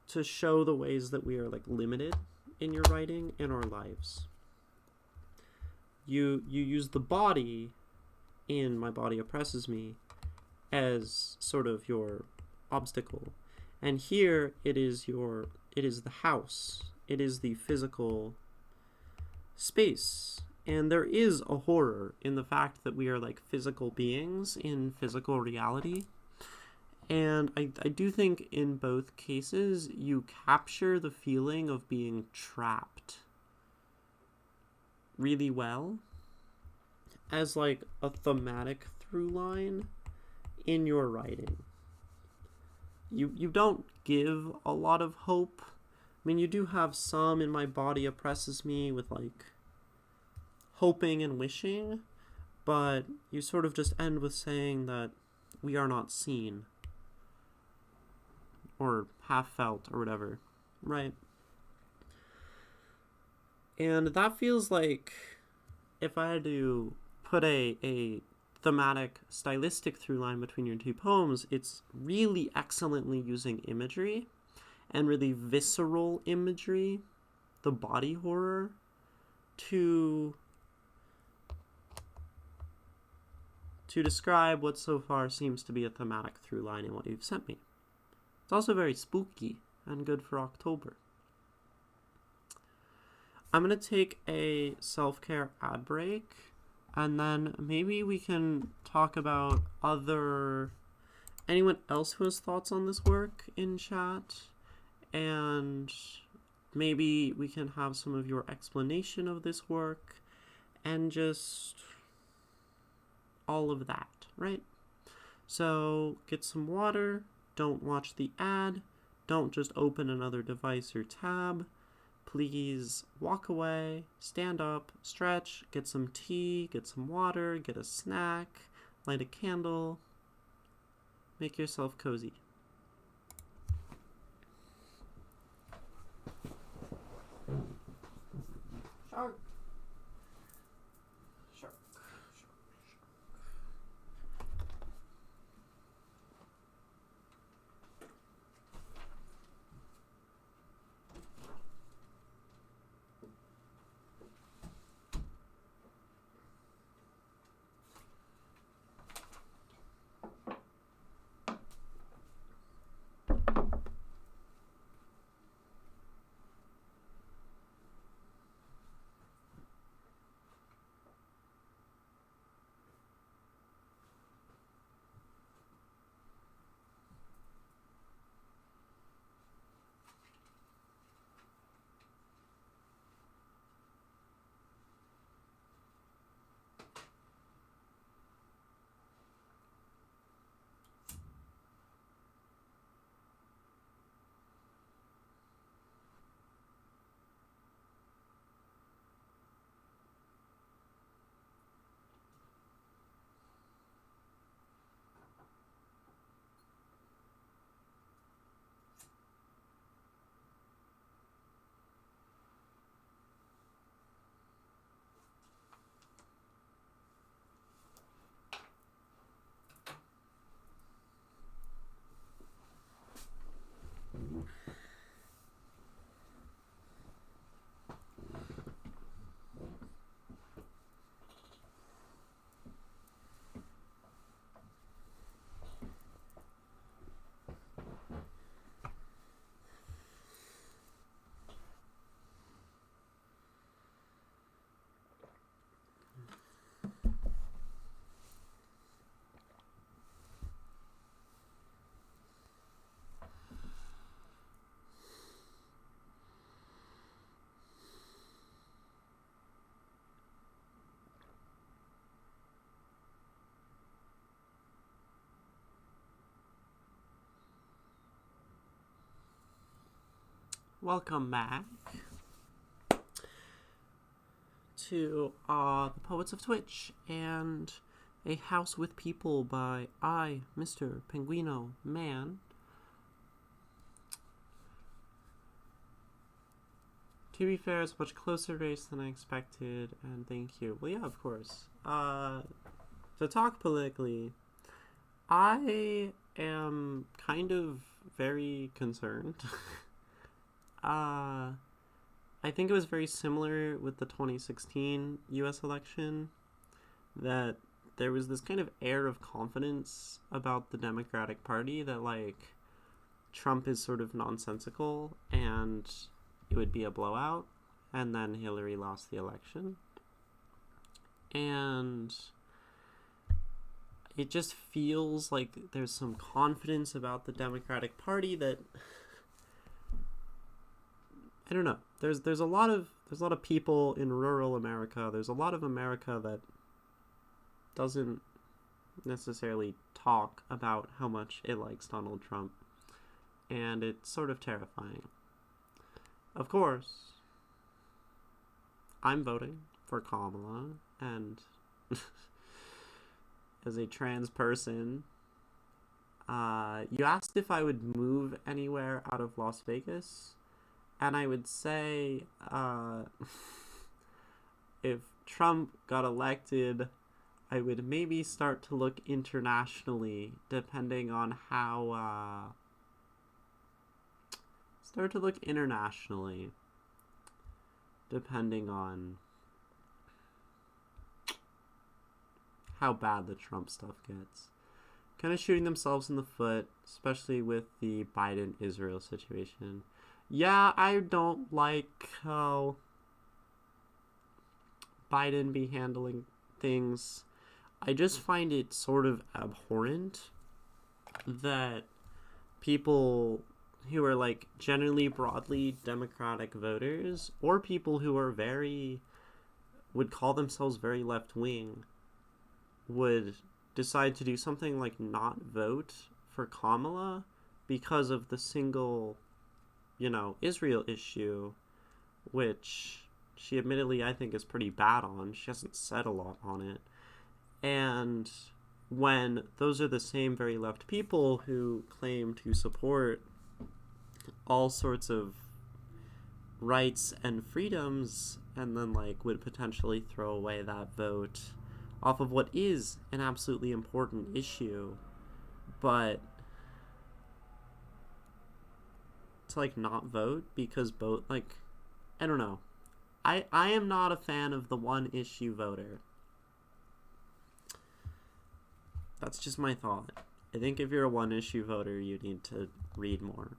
Speaker 1: to show the ways that we are like limited in your writing in our lives. You use the body in "my body oppresses me" as sort of your obstacle, and here it is the house, it is the physical space, and there is a horror in the fact that we are like physical beings in physical reality. And I do think in both cases you capture the feeling of being trapped really well as like a thematic through line in your writing. you don't give a lot of hope. I mean, you do have some in my body oppresses me with like hoping and wishing, but you sort of just end with saying that we are not seen or half felt or whatever, right? And that feels like if I had to put a thematic, stylistic through line between your two poems, it's really excellently using imagery and really visceral imagery, the body horror, to describe what so far seems to be a thematic through line in what you've sent me. It's also very spooky and good for October. I'm going to take a self-care ad break, and then maybe we can talk about anyone else who has thoughts on this work in chat, and maybe we can have some of your explanation of this work, and just all of that, right? So get some water, don't watch the ad, don't just open another device or tab. Please walk away, stand up, stretch, get some tea, get some water, get a snack, light a candle, make yourself cozy. Shark. Shark. Welcome back to The Poets of Twitch and A House with People by Imrpenguinoman. To be fair, it's a much closer race than I expected, and thank you. Well, yeah, of course. To talk politically, I am kind of very concerned. I think it was very similar with the 2016 US election, that there was this kind of air of confidence about the Democratic Party that, like, Trump is sort of nonsensical and it would be a blowout, and then Hillary lost the election. And it just feels like there's some confidence about the Democratic Party that, I don't know. There's a lot of people in rural America. There's a lot of America that doesn't necessarily talk about how much it likes Donald Trump. and it's sort of terrifying. Of course, I'm voting for Kamala, and as a trans person, you asked if I would move anywhere out of Las Vegas, and I would say, if Trump got elected, I would maybe start to look internationally, depending on how, depending on how bad the Trump stuff gets. Kind of shooting themselves in the foot, especially with the Biden-Israel situation. Yeah, I don't like how Biden be handling things. I just find it sort of abhorrent that people who are like generally broadly Democratic voters, or people who are would call themselves very left-wing, would decide to do something like not vote for Kamala because of the single, Israel issue, which she admittedly I think is pretty bad on. She hasn't said a lot on it. And when those are the same very left people who claim to support all sorts of rights and freedoms, and then would potentially throw away that vote off of what is an absolutely important issue, but to not vote because both I don't know. I am not a fan of the one issue voter. That's just my thought. I think if you're a one issue voter, you need to read more.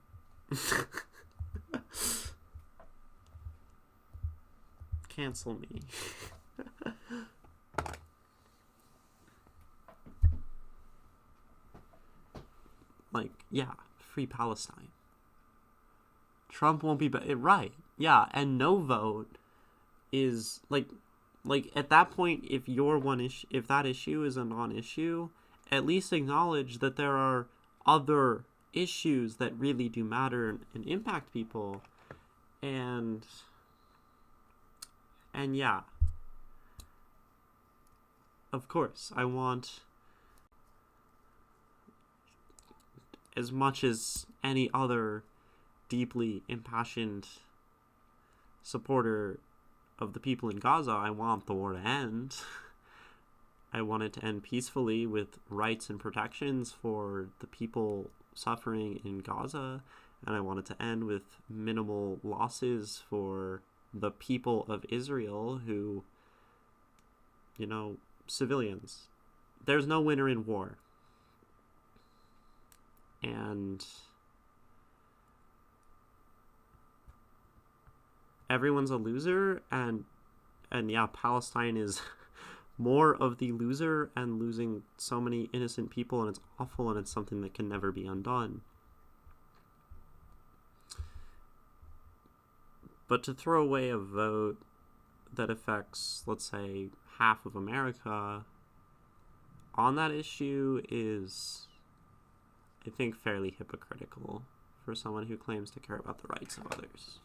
Speaker 1: Cancel me. Yeah, free Palestine. Trump won't be right. Yeah, and no vote is at that point, if if that issue is a non-issue, at least acknowledge that there are other issues that really do matter and impact people. And yeah, of course, I want, as much as any other deeply impassioned supporter of the people in Gaza, I want the war to end. I want it to end peacefully with rights and protections for the people suffering in Gaza, and I want it to end with minimal losses for the people of Israel who, civilians. There's no winner in war. And everyone's a loser, and yeah, Palestine is more of the loser and losing so many innocent people, and it's awful, and it's something that can never be undone. But to throw away a vote that affects, let's say, half of America on that issue is, I think, fairly hypocritical for someone who claims to care about the rights of others.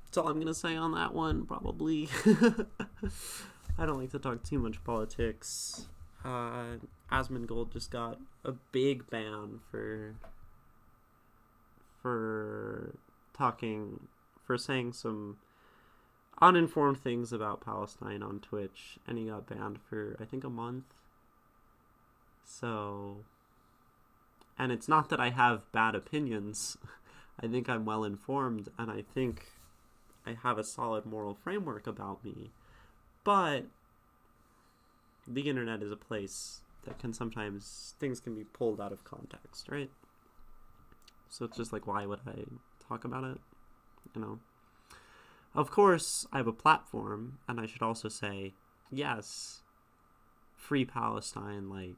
Speaker 1: That's all I'm going to say on that one, probably. I don't like to talk too much politics. Asmongold just got a big ban for saying some uninformed things about Palestine on Twitch, and he got banned for, I think, a month. So, and it's not that I have bad opinions. I think I'm well informed, and I think I have a solid moral framework about me. But the internet is a place that can sometimes, things can be pulled out of context, right? So it's just why would I talk about it? Of course, I have a platform, and I should also say, yes, free Palestine,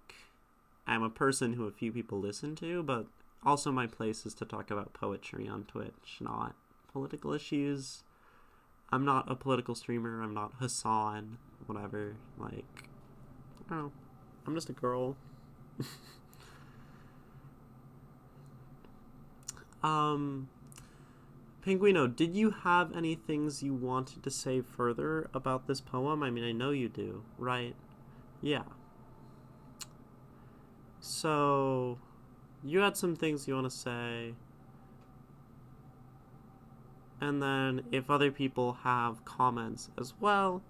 Speaker 1: I'm a person who a few people listen to, but also my place is to talk about poetry on Twitch, not political issues. I'm not a political streamer. I'm not Hassan, whatever. I don't know. I'm just a girl. Um, Penguino, did you have any things you wanted to say further about this poem? I mean, I know you do, right? Yeah. So, you had some things you want to say. And then if other people have comments as well,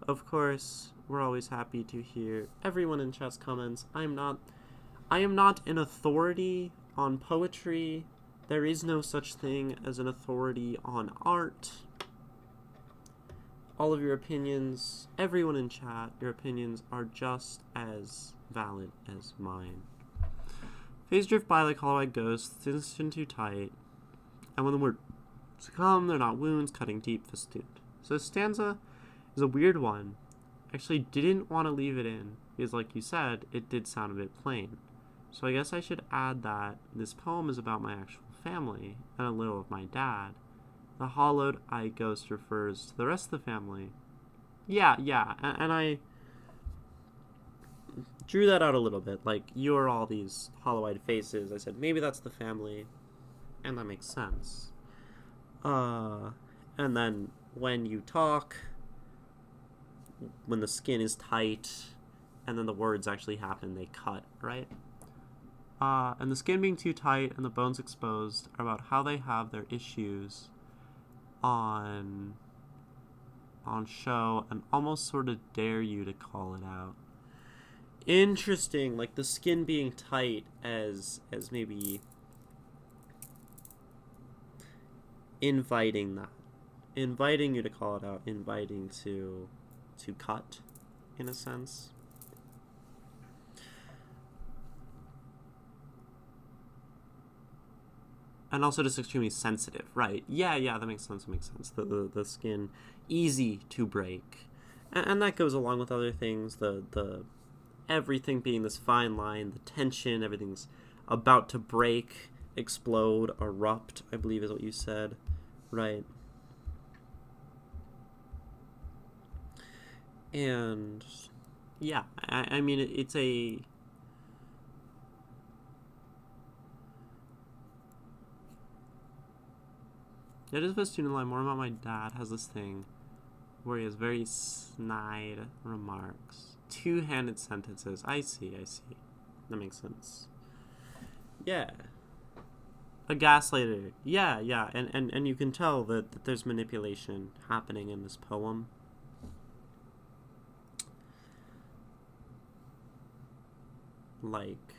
Speaker 1: of course, we're always happy to hear everyone in chat's comments. I am not an authority on poetry. There is no such thing as an authority on art. All of your opinions, everyone in chat, your opinions are just as valid as mine. Phase drift by like hollow-eyed ghosts, instant too tight. And when the words come, they're not wounds, cutting deep, festooned. So this stanza is a weird one. Actually didn't want to leave it in, because like you said, it did sound a bit plain. So I guess I should add that this poem is about my actual family, and a little of my dad. The hollowed-eyed ghost refers to the rest of the family. Yeah, and I drew that out a little bit. Like, you're all these hollow-eyed faces. I said, maybe that's the family, and that makes sense. And then when you talk, when the skin is tight, and then the words actually happen, they cut, right? And the skin being too tight and the bones exposed are about how they have their issues on show and almost sort of dare you to call it out. Interesting, like the skin being tight as maybe inviting you to call it out, inviting to cut, in a sense. And also just extremely sensitive, right? Yeah, that makes sense. The skin, easy to break. And that goes along with other things, the everything being this fine line, the tension, everything's about to break, explode, erupt, I believe is what you said, right? And yeah, I mean, it's a... It is a student line. More about my dad has this thing where he has very snide remarks. Two-handed sentences. I see. That makes sense. Yeah. A gaslighter. Yeah. And you can tell that there's manipulation happening in this poem. Like,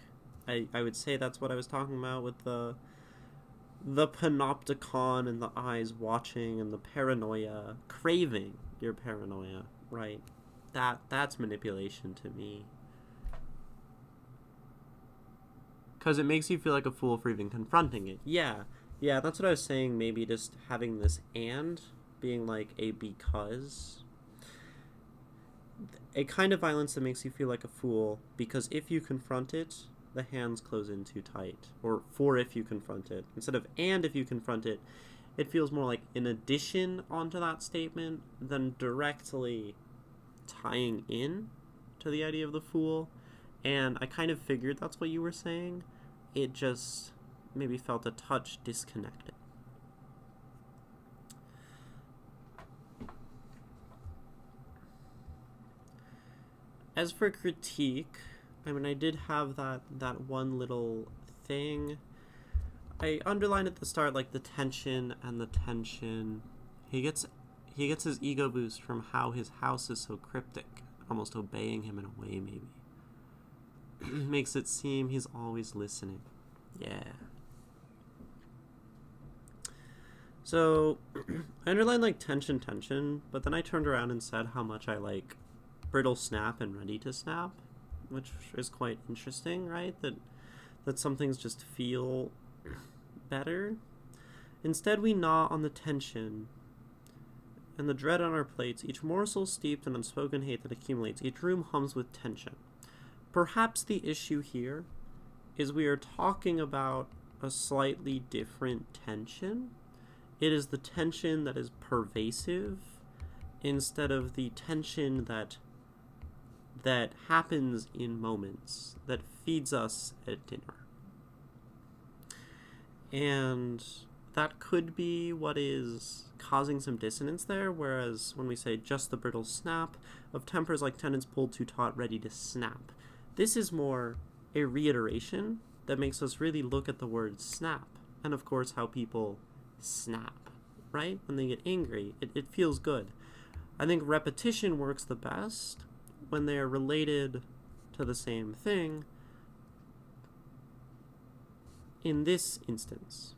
Speaker 1: I would say that's what I was talking about with the panopticon and the eyes watching and the paranoia, craving your paranoia, right? That's manipulation to me. Because it makes you feel like a fool for even confronting it. Yeah, that's what I was saying, maybe just having this and being like a because. A kind of violence that makes you feel like a fool, because if you confront it, the hands close in too tight. Or for if you confront it. Instead of and if you confront it, it feels more like in addition onto that statement than directly tying in to the idea of the fool. And I kind of figured that's what you were saying. It just maybe felt a touch disconnected. As for critique, I mean, I did have that one little thing. I underlined at the start, like, the tension. He gets his ego boost from how his house is so cryptic, almost obeying him in a way, maybe. Makes it seem he's always listening. Yeah. So, I underlined, like, tension, but then I turned around and said how much I like brittle snap and ready to snap, which is quite interesting, right? That some things just feel better. Instead, we gnaw on the tension and the dread on our plates, each morsel steeped in unspoken hate that accumulates. Each room hums with tension. Perhaps the issue here is we are talking about a slightly different tension. It is the tension that is pervasive instead of the tension that happens in moments, that feeds us at dinner. And that could be what is causing some dissonance there, whereas when we say just the brittle snap of tempers like tendons pulled too taut, ready to snap, this is more a reiteration that makes us really look at the word snap, and of course how people snap, right? When they get angry, it feels good. I think repetition works the best when they're related to the same thing in this instance.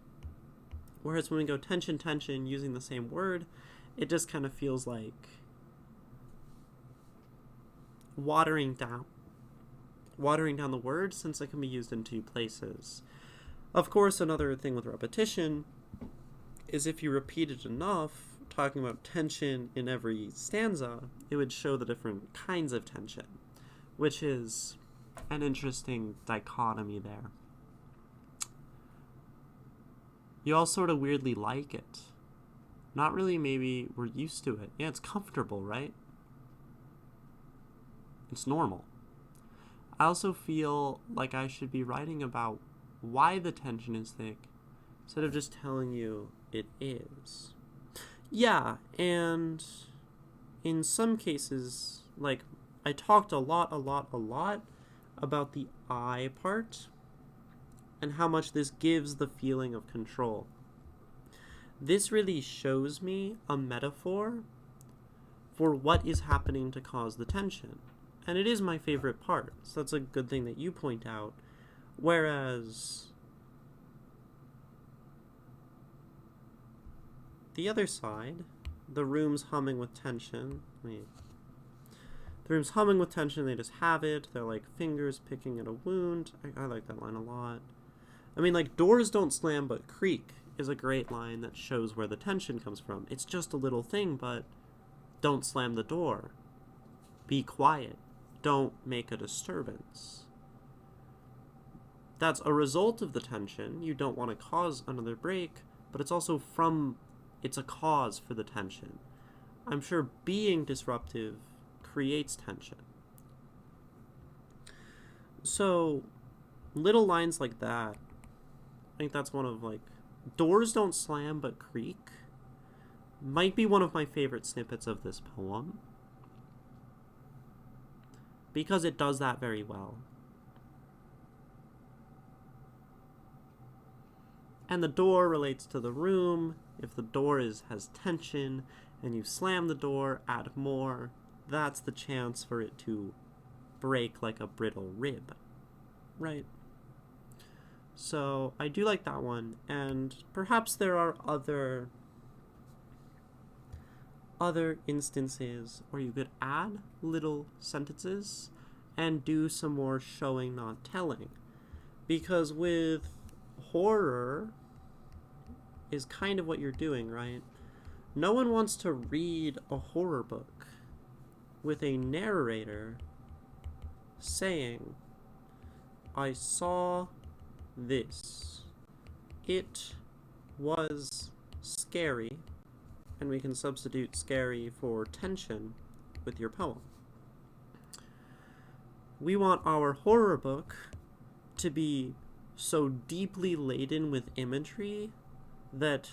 Speaker 1: Whereas when we go tension, tension, using the same word, it just kind of feels like watering down the word, since it can be used in two places. Of course, another thing with repetition is if you repeat it enough, talking about tension in every stanza, it would show the different kinds of tension, which is an interesting dichotomy there. You all sort of weirdly like it. Not really, maybe we're used to it. Yeah, it's comfortable, right? It's normal. I also feel like I should be writing about why the tension is thick instead of just telling you it is. Yeah, and in some cases, like, I talked a lot about the I part and how much this gives the feeling of control. This really shows me a metaphor for what is happening to cause the tension. And it is my favorite part, so that's a good thing that you point out. Whereas the other side, the room's humming with tension. The room's humming with tension, they just have it. They're like fingers picking at a wound. I like that line a lot. I mean, like, doors don't slam but creak is a great line that shows where the tension comes from. It's just a little thing, but don't slam the door. Be quiet. Don't make a disturbance. That's a result of the tension. You don't want to cause another break, but it's also it's a cause for the tension. I'm sure being disruptive creates tension. So, little lines like that, I think that's one of, like, doors don't slam but creak, might be one of my favorite snippets of this poem, because it does that very well. And the door relates to the room. If the door has tension and you slam the door, add more, that's the chance for it to break like a brittle rib, right? So I do like that one, and perhaps there are other instances where you could add little sentences and do some more showing, not telling. Because with horror is kind of what you're doing, right? No one wants to read a horror book with a narrator saying, I saw this. It was scary, and we can substitute scary for tension with your poem. We want our horror book to be so deeply laden with imagery that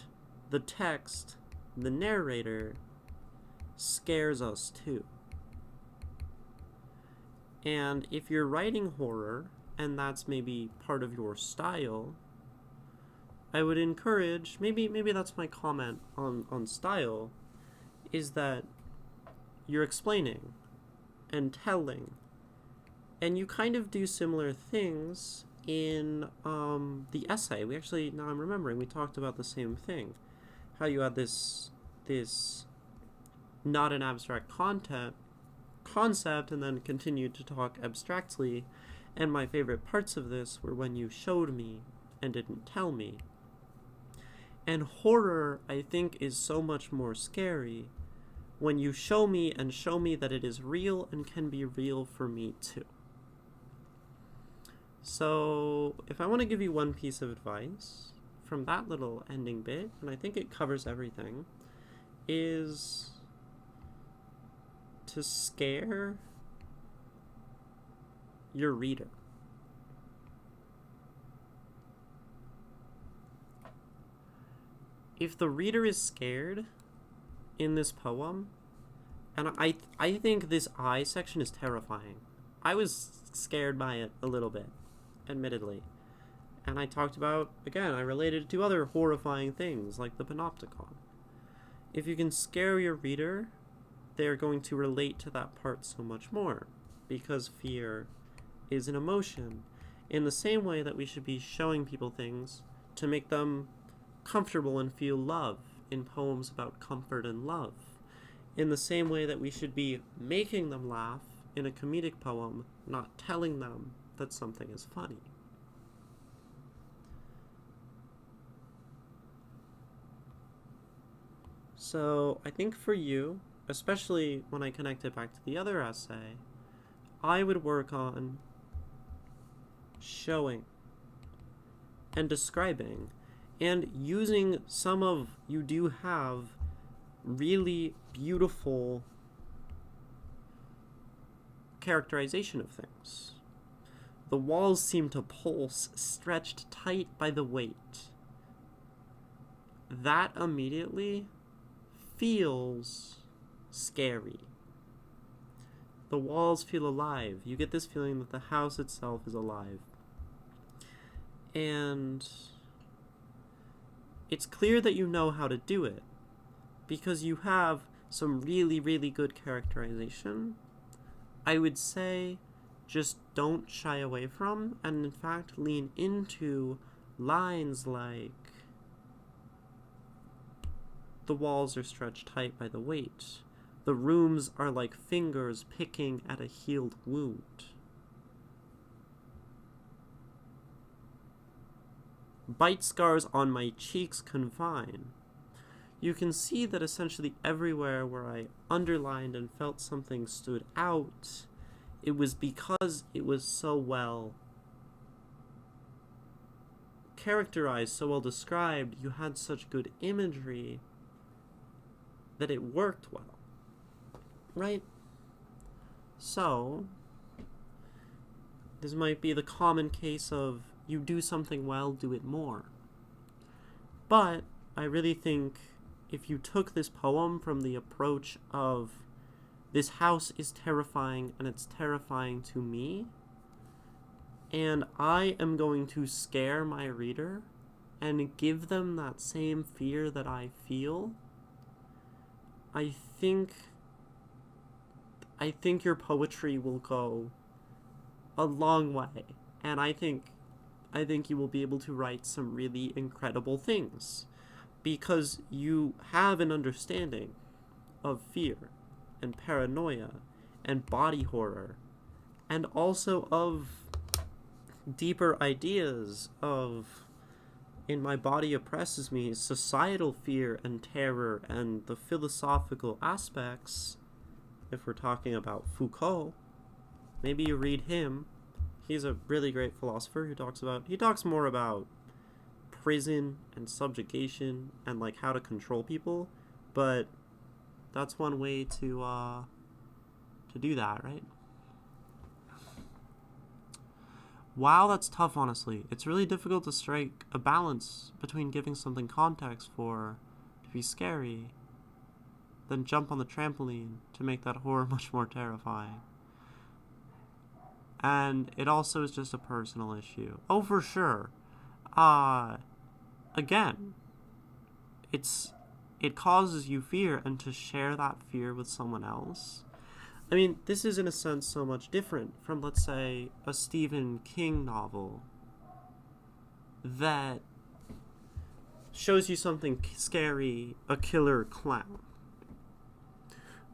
Speaker 1: the text, the narrator, scares us too. And if you're writing horror, and that's maybe part of your style, I would encourage, maybe that's my comment on style, is that you're explaining and telling, and you kind of do similar things in the essay. We actually, now I'm remembering, we talked about the same thing, how you had this not an abstract concept and then continued to talk abstractly. And my favorite parts of this were when you showed me and didn't tell me. And horror, I think, is so much more scary when you show me and show me that it is real and can be real for me too. So, if I want to give you one piece of advice from that little ending bit, and I think it covers everything, is to scare your reader. if the reader is scared in this poem, and I think this I section is terrifying. I was scared by it a little bit, admittedly. And I talked about, again, I related it to other horrifying things, like the panopticon. If you can scare your reader, they're going to relate to that part so much more, because fear is an emotion, in the same way that we should be showing people things to make them comfortable and feel love in poems about comfort and love, in the same way that we should be making them laugh in a comedic poem, not telling them that something is funny. So I think for you, especially when I connect it back to the other essay, I would work on showing and describing and using some of, you do have really beautiful characterization of things. The walls seem to pulse, stretched tight by the weight. That immediately feels scary. The walls feel alive. You get this feeling that the house itself is alive. And it's clear that you know how to do it, because you have some really, really good characterization. I would say just don't shy away from, and in fact lean into lines like, the walls are stretched tight by the weight. The rooms are like fingers picking at a healed wound. Bite scars on my cheeks confine. You can see that essentially everywhere where I underlined and felt something stood out, it was because it was so well characterized, so well described, you had such good imagery that it worked well, right? So, this might be the common case of, you do something well, do it more. But I really think if you took this poem from the approach of, this house is terrifying and it's terrifying to me, and I am going to scare my reader and give them that same fear that I feel, I think your poetry will go a long way, and I think you will be able to write some really incredible things, because you have an understanding of fear and paranoia and body horror, and also of deeper ideas of, in My Body Oppresses Me, societal fear and terror, and the philosophical aspects. If we're talking about Foucault, maybe you read him. He's a really great philosopher who talks more about prison and subjugation and like how to control people, but that's one way to do that, right? Wow, that's tough, honestly. It's really difficult to strike a balance between giving something context to be scary, then jump on the trampoline to make that horror much more terrifying. And it also is just a personal issue. Oh, for sure. Again, it causes you fear, and to share that fear with someone else. I mean, this is in a sense so much different from, let's say, a Stephen King novel that shows you something scary, a killer clown.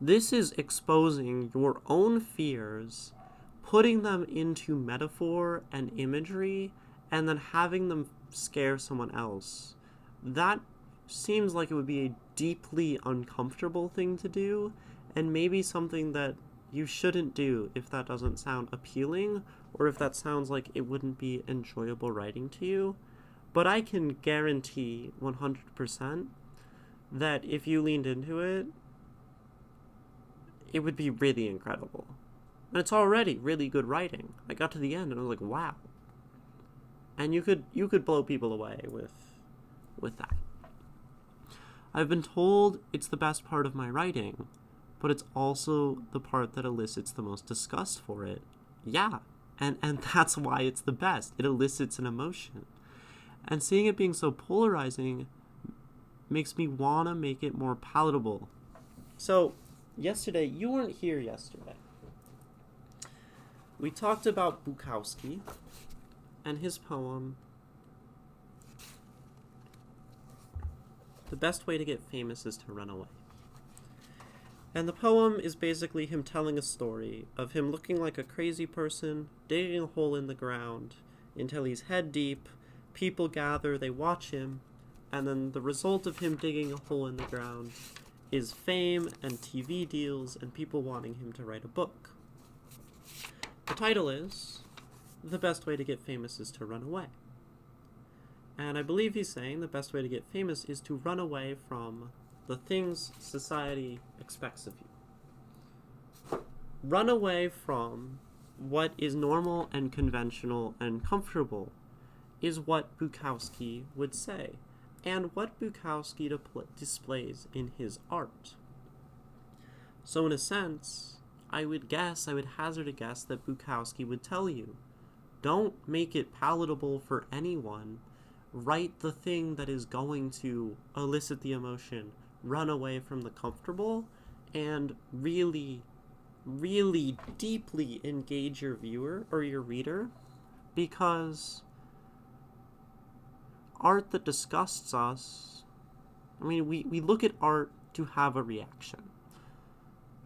Speaker 1: This is exposing your own fears, putting them into metaphor and imagery, and then having them scare someone else. That seems like it would be a deeply uncomfortable thing to do, and maybe something that you shouldn't do if that doesn't sound appealing, or if that sounds like it wouldn't be enjoyable writing to you. But I can guarantee 100% that if you leaned into it, it would be really incredible. And it's already really good writing. I got to the end and I was like, wow. And you could blow people away with that. I've been told it's the best part of my writing, but it's also the part that elicits the most disgust for it. Yeah, and that's why it's the best. It elicits an emotion. And seeing it being so polarizing makes me want to make it more palatable. So, yesterday, you weren't here yesterday. We talked about Bukowski and his poem, The Best Way to Get Famous is to Run Away. And the poem is basically him telling a story of him looking like a crazy person, digging a hole in the ground until he's head deep, people gather, they watch him, and then the result of him digging a hole in the ground is fame and TV deals and people wanting him to write a book. The title is, The Best Way to Get Famous is to Run Away. And I believe he's saying the best way to get famous is to run away from the things society expects of you. Run away from what is normal and conventional and comfortable is what Bukowski would say, and what Bukowski displays in his art. So in a sense, I would hazard a guess that Bukowski would tell you, don't make it palatable for anyone. Write the thing that is going to elicit the emotion. Run away from the comfortable and really, really deeply engage your viewer or your reader, because art that disgusts us, we look at art to have a reaction.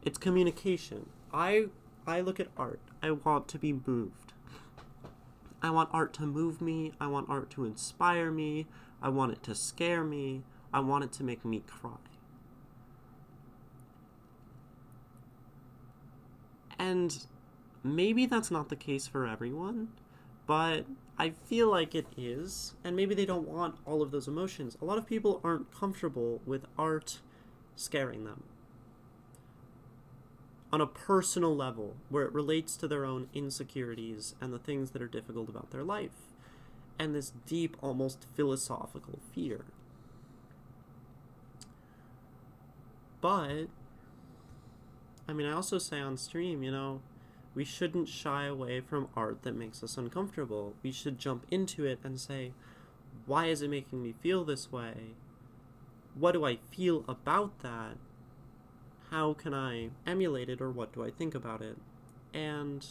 Speaker 1: It's communication. I look at art. I want to be moved. I want art to move me. I want art to inspire me. I want it to scare me. I want it to make me cry. And maybe that's not the case for everyone, but I feel like it is, and maybe they don't want all of those emotions. A lot of people aren't comfortable with art scaring them on a personal level, where it relates to their own insecurities and the things that are difficult about their life, and this deep, almost philosophical fear. But, I also say on stream, we shouldn't shy away from art that makes us uncomfortable. We should jump into it and say, why is it making me feel this way? What do I feel about that? How can I emulate it, or what do I think about it? And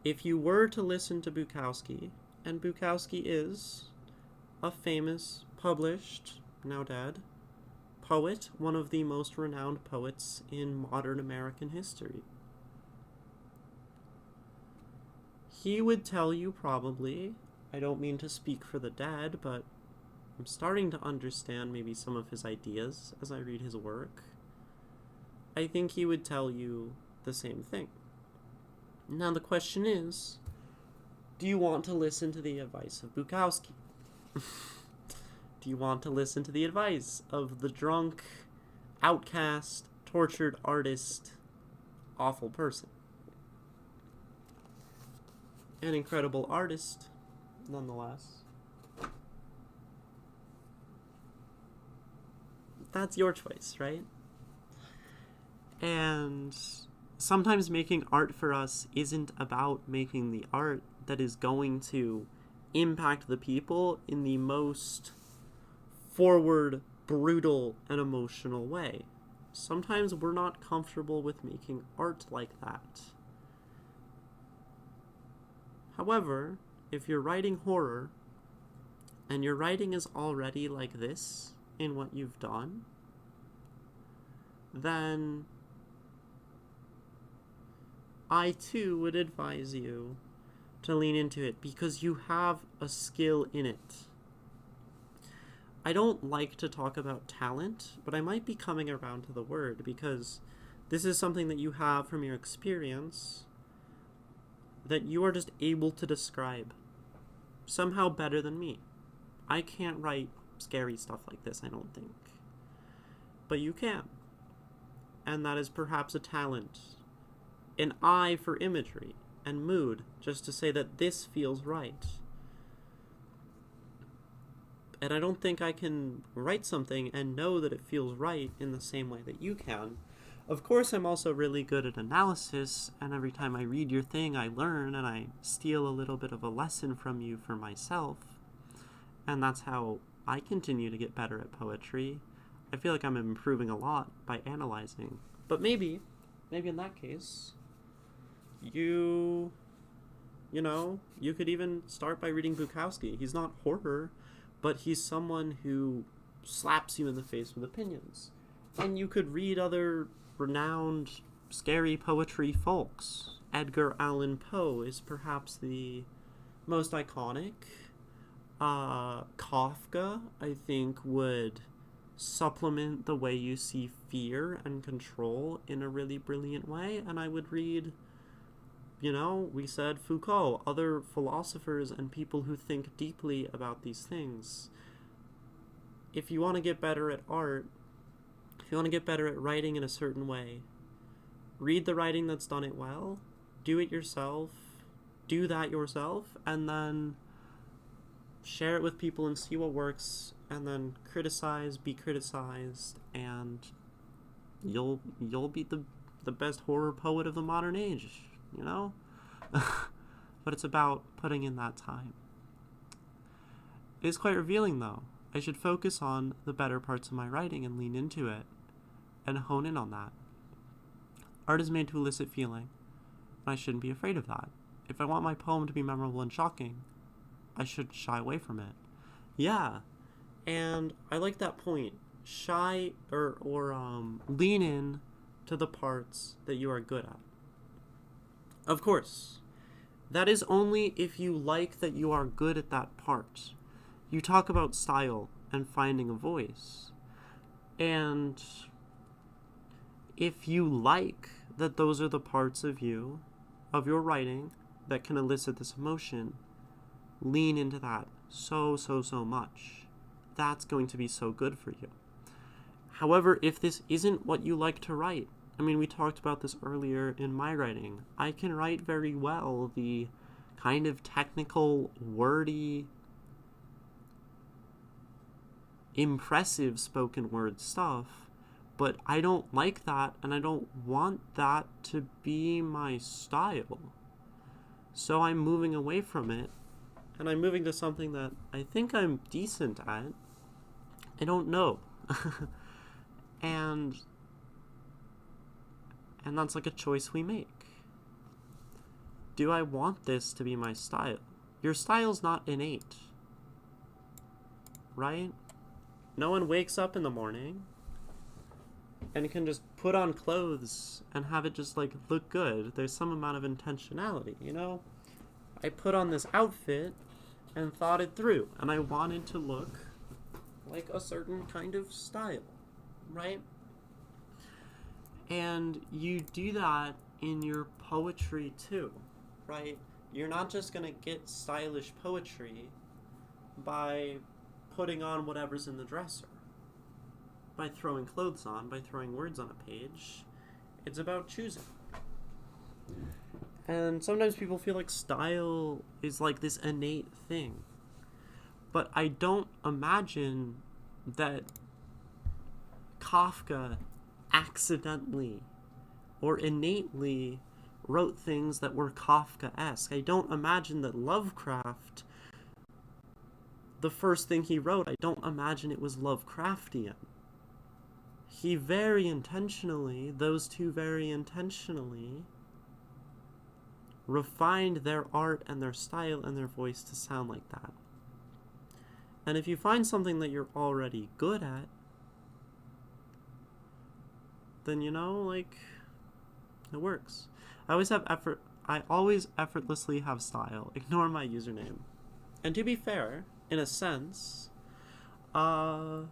Speaker 1: if you were to listen to Bukowski, and Bukowski is a famous, published, now dead, poet, one of the most renowned poets in modern American history, he would tell you probably, I don't mean to speak for the dead, but I'm starting to understand maybe some of his ideas as I read his work. I think he would tell you the same thing. Now the question is, do you want to listen to the advice of Bukowski? Do you want to listen to the advice of the drunk, outcast, tortured artist, awful person? An incredible artist, nonetheless. That's your choice, right? And sometimes making art for us isn't about making the art that is going to impact the people in the most forward, brutal, and emotional way. Sometimes we're not comfortable with making art like that. However, if you're writing horror, and your writing is already like this in what you've done, then I too would advise you to lean into it, because you have a skill in it. I don't like to talk about talent, but I might be coming around to the word, because this is something that you have from your experience that you are just able to describe somehow better than me. I can't write scary stuff like this, I don't think. But you can. And that is perhaps a talent, an eye for imagery and mood, just to say that this feels right. And I don't think I can write something and know that it feels right in the same way that you can. Of course, I'm also really good at analysis, and every time I read your thing, I learn, and I steal a little bit of a lesson from you for myself. And that's how I continue to get better at poetry. I feel like I'm improving a lot by analyzing. But maybe in that case, you could even start by reading Bukowski. He's not horror, but he's someone who slaps you in the face with opinions. And you could read other renowned, scary poetry folks. Edgar Allan Poe is perhaps the most iconic. Kafka, I think, would supplement the way you see fear and control in a really brilliant way. And I would read, we said Foucault, other philosophers and people who think deeply about these things. If you want to get better at art, if you want to get better at writing in a certain way, read the writing that's done it well, do it yourself, do that yourself, and then share it with people and see what works, and then criticize, be criticized, and you'll be the best horror poet of the modern age, But it's about putting in that time. It is quite revealing, though. I should focus on the better parts of my writing and lean into it, and hone in on that. Art is made to elicit feeling, and I shouldn't be afraid of that. If I want my poem to be memorable and shocking, I should shy away from it. Yeah, and I like that point. Shy or lean in to the parts that you are good at. Of course, that is only if you like that you are good at that part. You talk about style and finding a voice. And if you like that those are the parts of you, of your writing, that can elicit this emotion, lean into that so much. That's going to be so good for you. However, if this isn't what you like to write, we talked about this earlier in my writing. I can write very well the kind of technical, wordy, impressive spoken word stuff, but I don't like that, and I don't want that to be my style. So I'm moving away from it, and I'm moving to something that I think I'm decent at. I don't know. and that's like a choice we make. Do I want this to be my style? Your style's not innate, right? No one wakes up in the morning and can just put on clothes and have it just look good. There's some amount of intentionality, I put on this outfit and thought it through, and I wanted to look like a certain kind of style, right? And you do that in your poetry too, right? You're not just going to get stylish poetry by putting on whatever's in the dresser, by throwing clothes on, by throwing words on a page. It's about choosing. And sometimes people feel like style is like this innate thing. But I don't imagine that Kafka accidentally or innately wrote things that were Kafka-esque. I don't imagine that Lovecraft, the first thing he wrote, I don't imagine it was Lovecraftian. He very intentionally, those two very intentionally, refined their art and their style and their voice to sound like that. And if you find something that you're already good at, then it works. I always effortlessly have style. Ignore my username. And to be fair, in a sense, Penguino,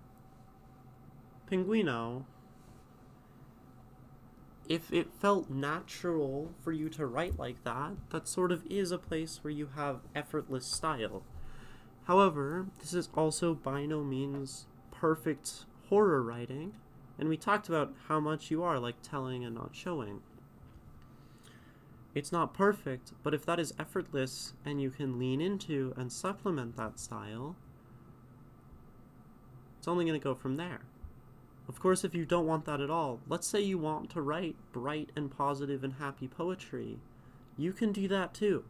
Speaker 1: if it felt natural for you to write like that, that sort of is a place where you have effortless style. However, this is also by no means perfect horror writing, and we talked about how much you are like telling and not showing. It's not perfect, but if that is effortless and you can lean into and supplement that style, It's only going to go from there. Of course, if you don't want that at all, let's say you want to write bright and positive and happy poetry, you can do that too.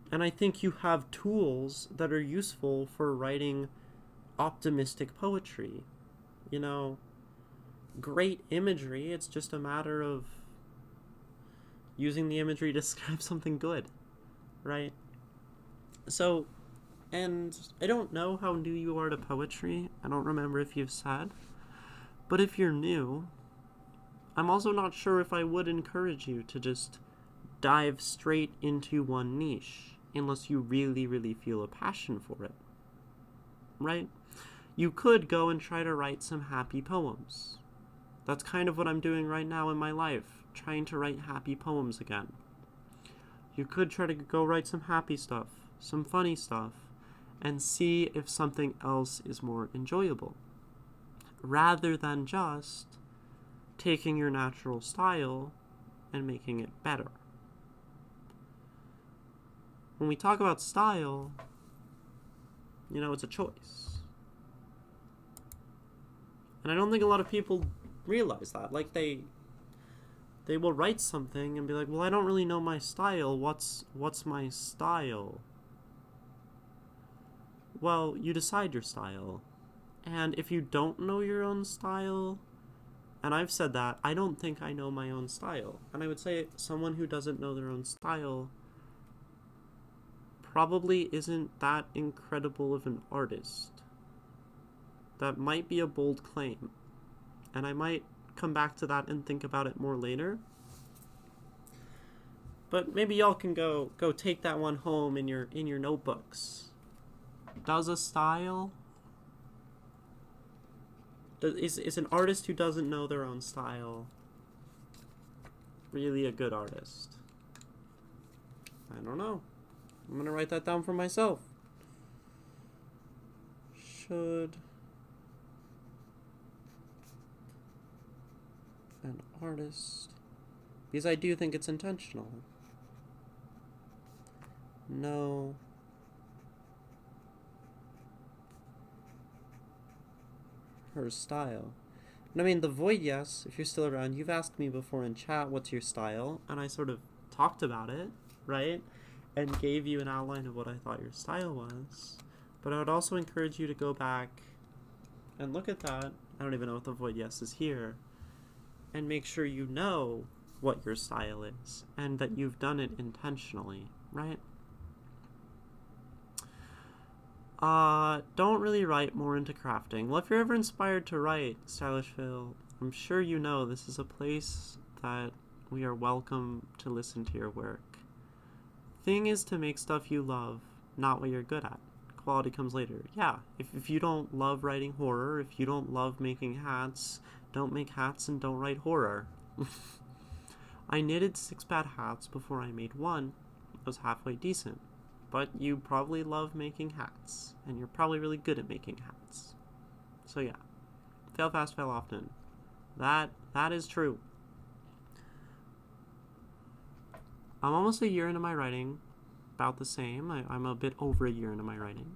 Speaker 1: And I think you have tools that are useful for writing optimistic poetry. You know, great imagery, it's just a matter of using the imagery to describe something good, right? So, and I don't know how new you are to poetry. I don't remember if you've said. But if you're new, I'm also not sure if I would encourage you to just dive straight into one niche unless you really, really feel a passion for it, right? You could go and try to write some happy poems. That's kind of what I'm doing right now in my life, trying to write happy poems again. You could try to go write some happy stuff, some funny stuff, and see if something else is more enjoyable, rather than just taking your natural style and making it better. When we talk about style, it's a choice. And I don't think a lot of people realize that. Like, they will write something and be like, well, I don't really know my style. What's my style? Well, you decide your style. And if you don't know your own style, and I've said that, I don't think I know my own style. And I would say someone who doesn't know their own style probably isn't that incredible of an artist. That might be a bold claim. And I might come back to that and think about it more later. But maybe y'all can go take that one home in your notebooks. Does a style? Is an artist who doesn't know their own style really a good artist? I don't know. I'm going to write that down for myself. Should an artist, because I do think it's intentional, know her style? And I mean, the Void, yes, if you're still around, you've asked me before in chat, what's your style? And I sort of talked about it, right? And gave you an outline of what I thought your style was. But I would also encourage you to go back and look at that. I don't even know if the Void yes is here. And make sure you know what your style is and that you've done it intentionally, right? Don't really write more into crafting. Well, if you're ever inspired to write, Stylish Phil, I'm sure you know this is a place that we are welcome to listen to your work. Thing is to make stuff you love, not what you're good at. Quality comes later. Yeah, if you don't love writing horror, if you don't love making hats, don't make hats and don't write horror. I knitted 6 bad hats before I made one. It was halfway decent. But you probably love making hats, and you're probably really good at making hats. So yeah, fail fast, fail often. That is true. I'm almost a year into my writing, about the same. I'm a bit over a year into my writing.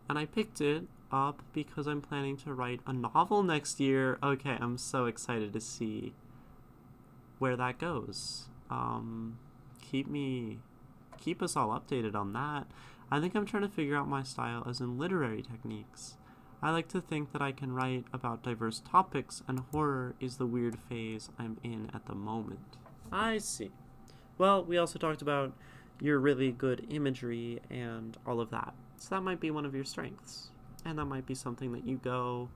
Speaker 1: And I picked it up because I'm planning to write a novel next year. Okay, I'm so excited to see where that goes. Keep us all updated on that. I think I'm trying to figure out my style as in literary techniques. I like to think that I can write about diverse topics, and horror is the weird phase I'm in at the moment. I see. Well, we also talked about your really good imagery and all of that. So that might be one of your strengths. And that might be something that you go,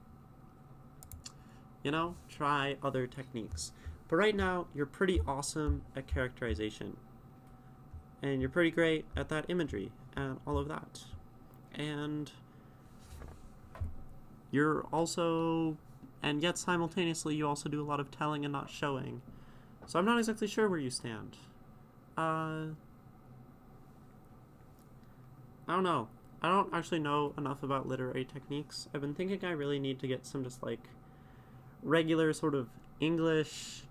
Speaker 1: try other techniques. But right now, you're pretty awesome at characterization. And you're pretty great at that imagery and all of that. And you're also, and yet simultaneously, you also do a lot of telling and not showing. So I'm not exactly sure where you stand. I don't know. I don't actually know enough about literary techniques. I've been thinking I really need to get some just regular sort of English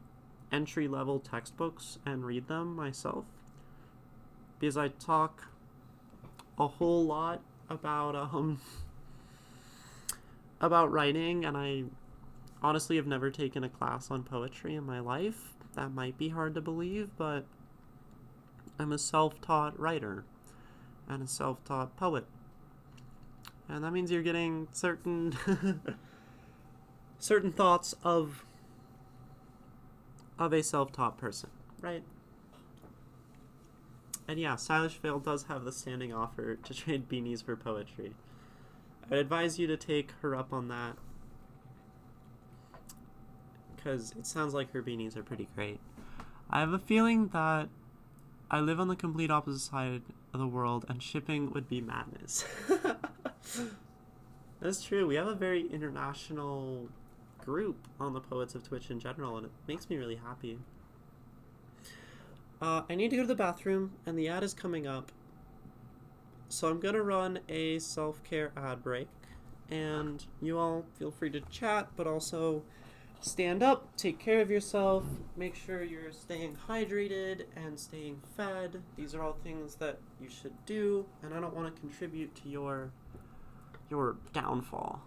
Speaker 1: entry-level textbooks and read them myself. Because I talk a whole lot about about writing, and I honestly have never taken a class on poetry in my life. That might be hard to believe, but I'm a self-taught writer and a self-taught poet. And that means you're getting certain certain thoughts of a self-taught person, right? And yeah, Stylish Veil does have the standing offer to trade beanies for poetry. I'd advise you to take her up on that, because it sounds like her beanies are pretty great. I have a feeling that I live on the complete opposite side of the world, and shipping would be madness. That's true. We have a very international group on the Poets of Twitch in general, and it makes me really happy. I need to go to the bathroom, and the ad is coming up. So I'm going to run a self-care ad break, and you all feel free to chat, but also stand up, take care of yourself, make sure you're staying hydrated and staying fed. These are all things that you should do, and I don't want to contribute to your downfall.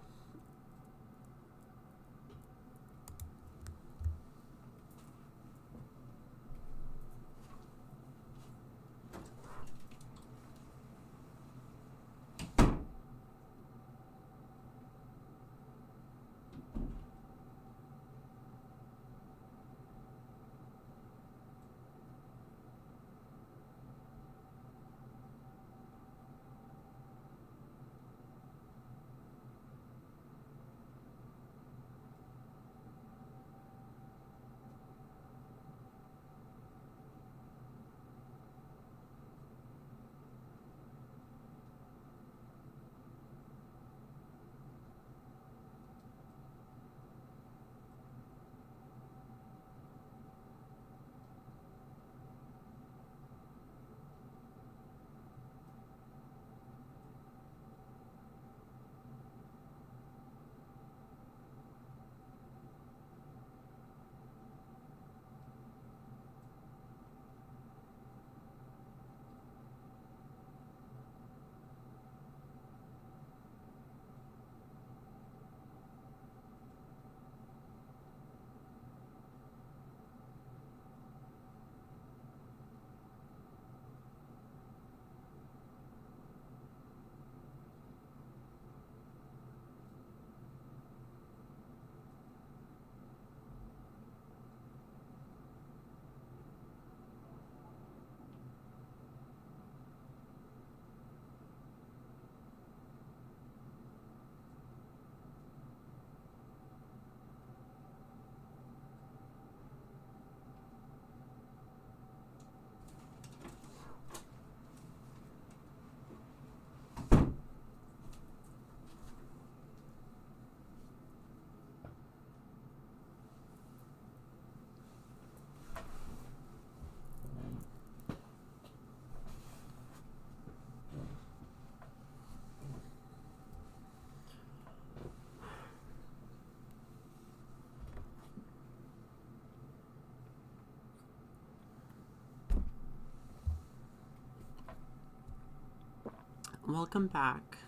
Speaker 1: Welcome back.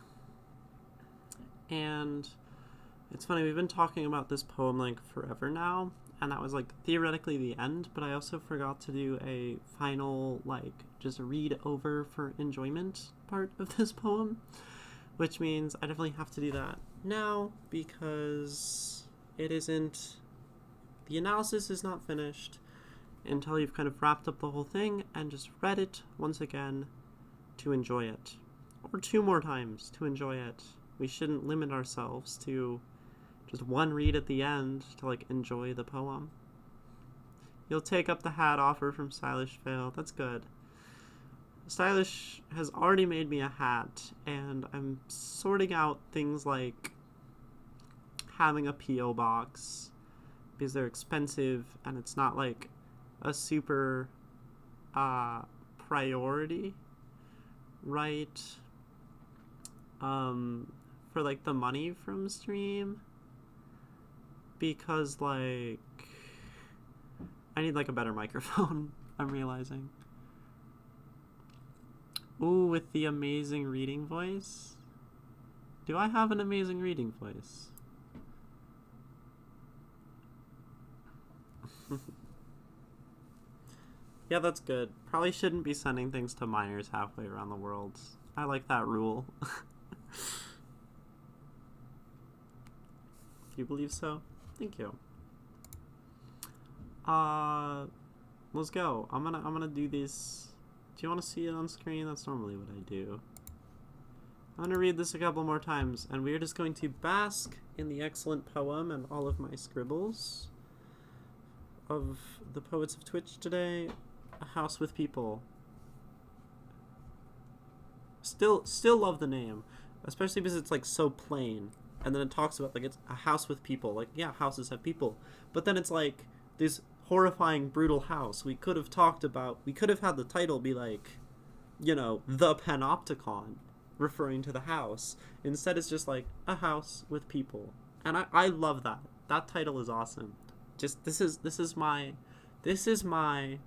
Speaker 1: And it's funny, we've been talking about this poem like forever now, and that was like theoretically the end, but I also forgot to do a final like just read over for enjoyment part of this poem, which means I definitely have to do that now, because the analysis is not finished until you've kind of wrapped up the whole thing and just read it once again to enjoy it. Or 2 more times to enjoy it. We shouldn't limit ourselves to just one read at the end to like enjoy the poem. You'll take up the hat offer from Stylish Veil. That's good. Stylish has already made me a hat, and I'm sorting out things like having a P.O. box, because they're expensive and it's not like a super priority, right? For like the money from stream, because like I need like a better microphone. I'm realizing. Ooh, with the amazing reading voice. Do I have an amazing reading voice? Yeah, that's good. Probably shouldn't be sending things to minors halfway around the world. I like that rule. You believe so? Thank you. Let's go. I'm gonna do this. Do you want to see it on screen? That's normally what I do. I'm gonna read this a couple more times, and we're just going to bask in the excellent poem and all of my scribbles of the poets of Twitch today. A House with People. Still love the name, especially because it's like so plain. And then it talks about like it's a house with people. Like, yeah, houses have people, but then it's like this horrifying, brutal house. We could have had the title be like, you know, the Panopticon, referring to the house. Instead, it's just like a house with people, and I love that. That title is awesome. Just this is my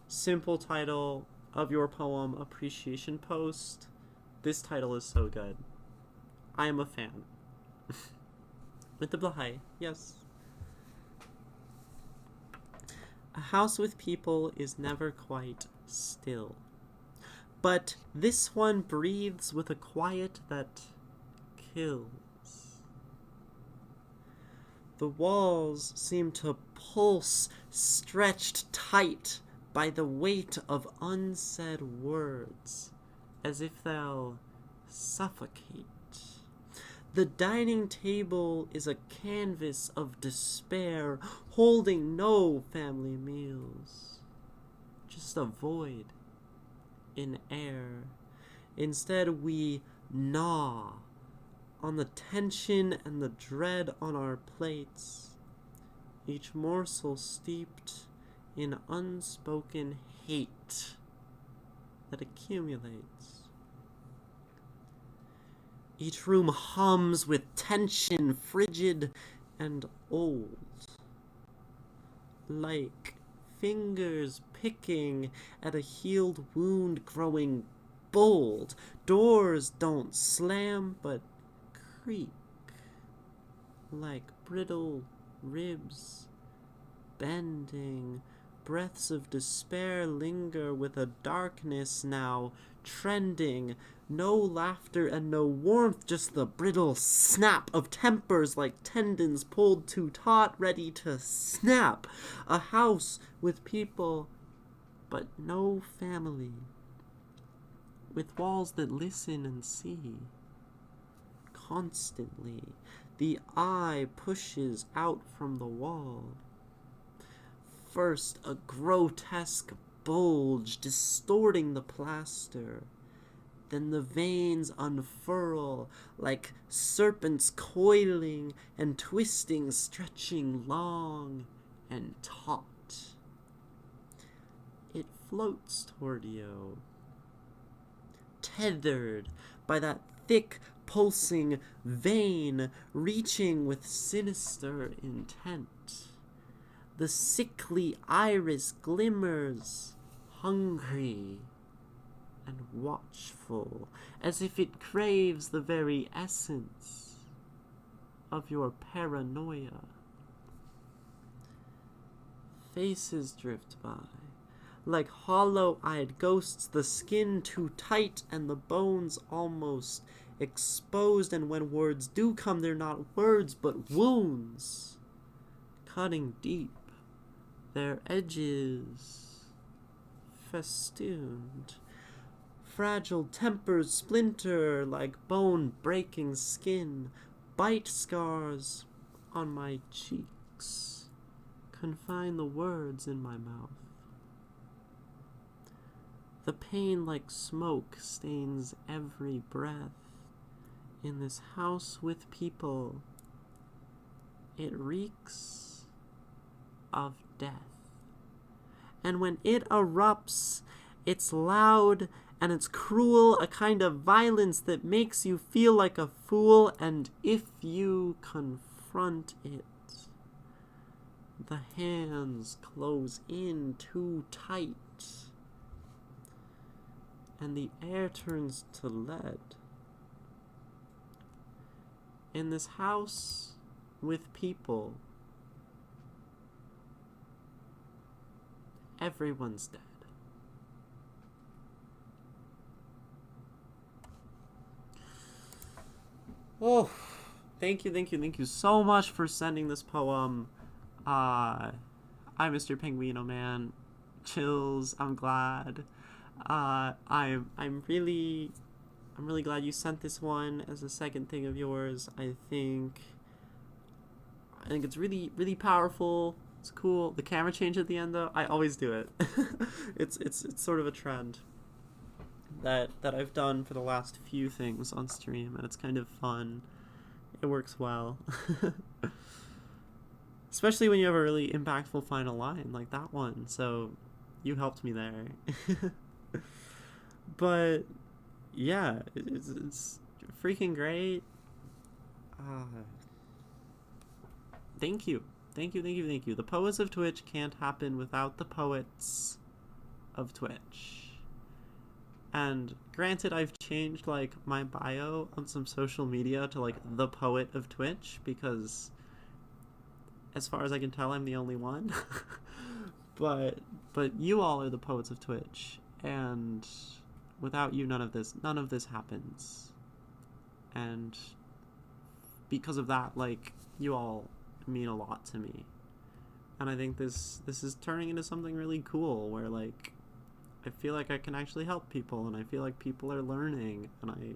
Speaker 1: simple title of your poem appreciation post. This title is so good. I am a fan. With the Bahai, yes. A house with people is never quite still, but this one breathes with a quiet that kills. The walls seem to pulse, stretched tight by the weight of unsaid words, as if they'll suffocate. The dining table is a canvas of despair, holding no family meals. Just a void in air. Instead, we gnaw on the tension and the dread on our plates, each morsel steeped in unspoken hate that accumulates. Each room hums with tension, frigid and old, like fingers picking at a healed wound growing bold. Doors don't slam, but creak, like brittle ribs bending. Breaths of despair linger with a darkness now trending. No laughter and no warmth, just the brittle snap of tempers like tendons pulled too taut, ready to snap. A house with people, but no family. With walls that listen and see. Constantly, the eye pushes out from the wall. First, a grotesque bulge distorting the plaster. Then the veins unfurl like serpents coiling and twisting, stretching long and taut. It floats toward you, tethered by that thick pulsing vein, reaching with sinister intent. The sickly iris glimmers, hungry and watchful, as if it craves the very essence of your paranoia. Faces drift by, like hollow-eyed ghosts, the skin too tight and the bones almost exposed, and when words do come, they're not words but wounds, cutting deep, their edges festooned. Fragile tempers splinter like bone-breaking skin. Bite scars on my cheeks confine the words in my mouth. The pain like smoke stains every breath. In this house with people, it reeks of death. And when it erupts, it's loud and it's cruel, a kind of violence that makes you feel like a fool, and if you confront it, the hands close in too tight, and the air turns to lead. In this house with people, everyone's dead. Oh, thank you so much for sending this poem. I'm Imrpenguinoman. Chills. I'm glad. I'm really glad you sent this one as a second thing of yours. I think it's really powerful. It's cool. The camera change at the end, though, I always do it. It's sort of a trend that I've done for the last few things on stream, and it's kind of fun. It works well. Especially when you have a really impactful final line like that one. So you helped me there. But yeah, it's freaking great. Thank you. The poets of Twitch can't happen without the poets of Twitch. And granted, I've changed like my bio on some social media to like the poet of Twitch, because as far as I can tell, I'm the only one. but you all are the poets of Twitch, and without you, none of this happens. And because of that, like, you all mean a lot to me. And I think this is turning into something really cool, where like I feel like I can actually help people, and I feel like people are learning, and I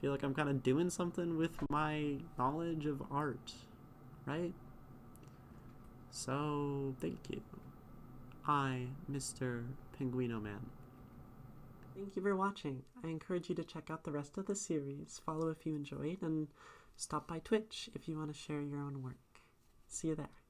Speaker 1: feel like I'm kind of doing something with my knowledge of art, right? So thank you. Mr. Penguinoman. Thank you for watching. I encourage you to check out the rest of the series, follow if you enjoyed, and stop by Twitch if you want to share your own work. See you there.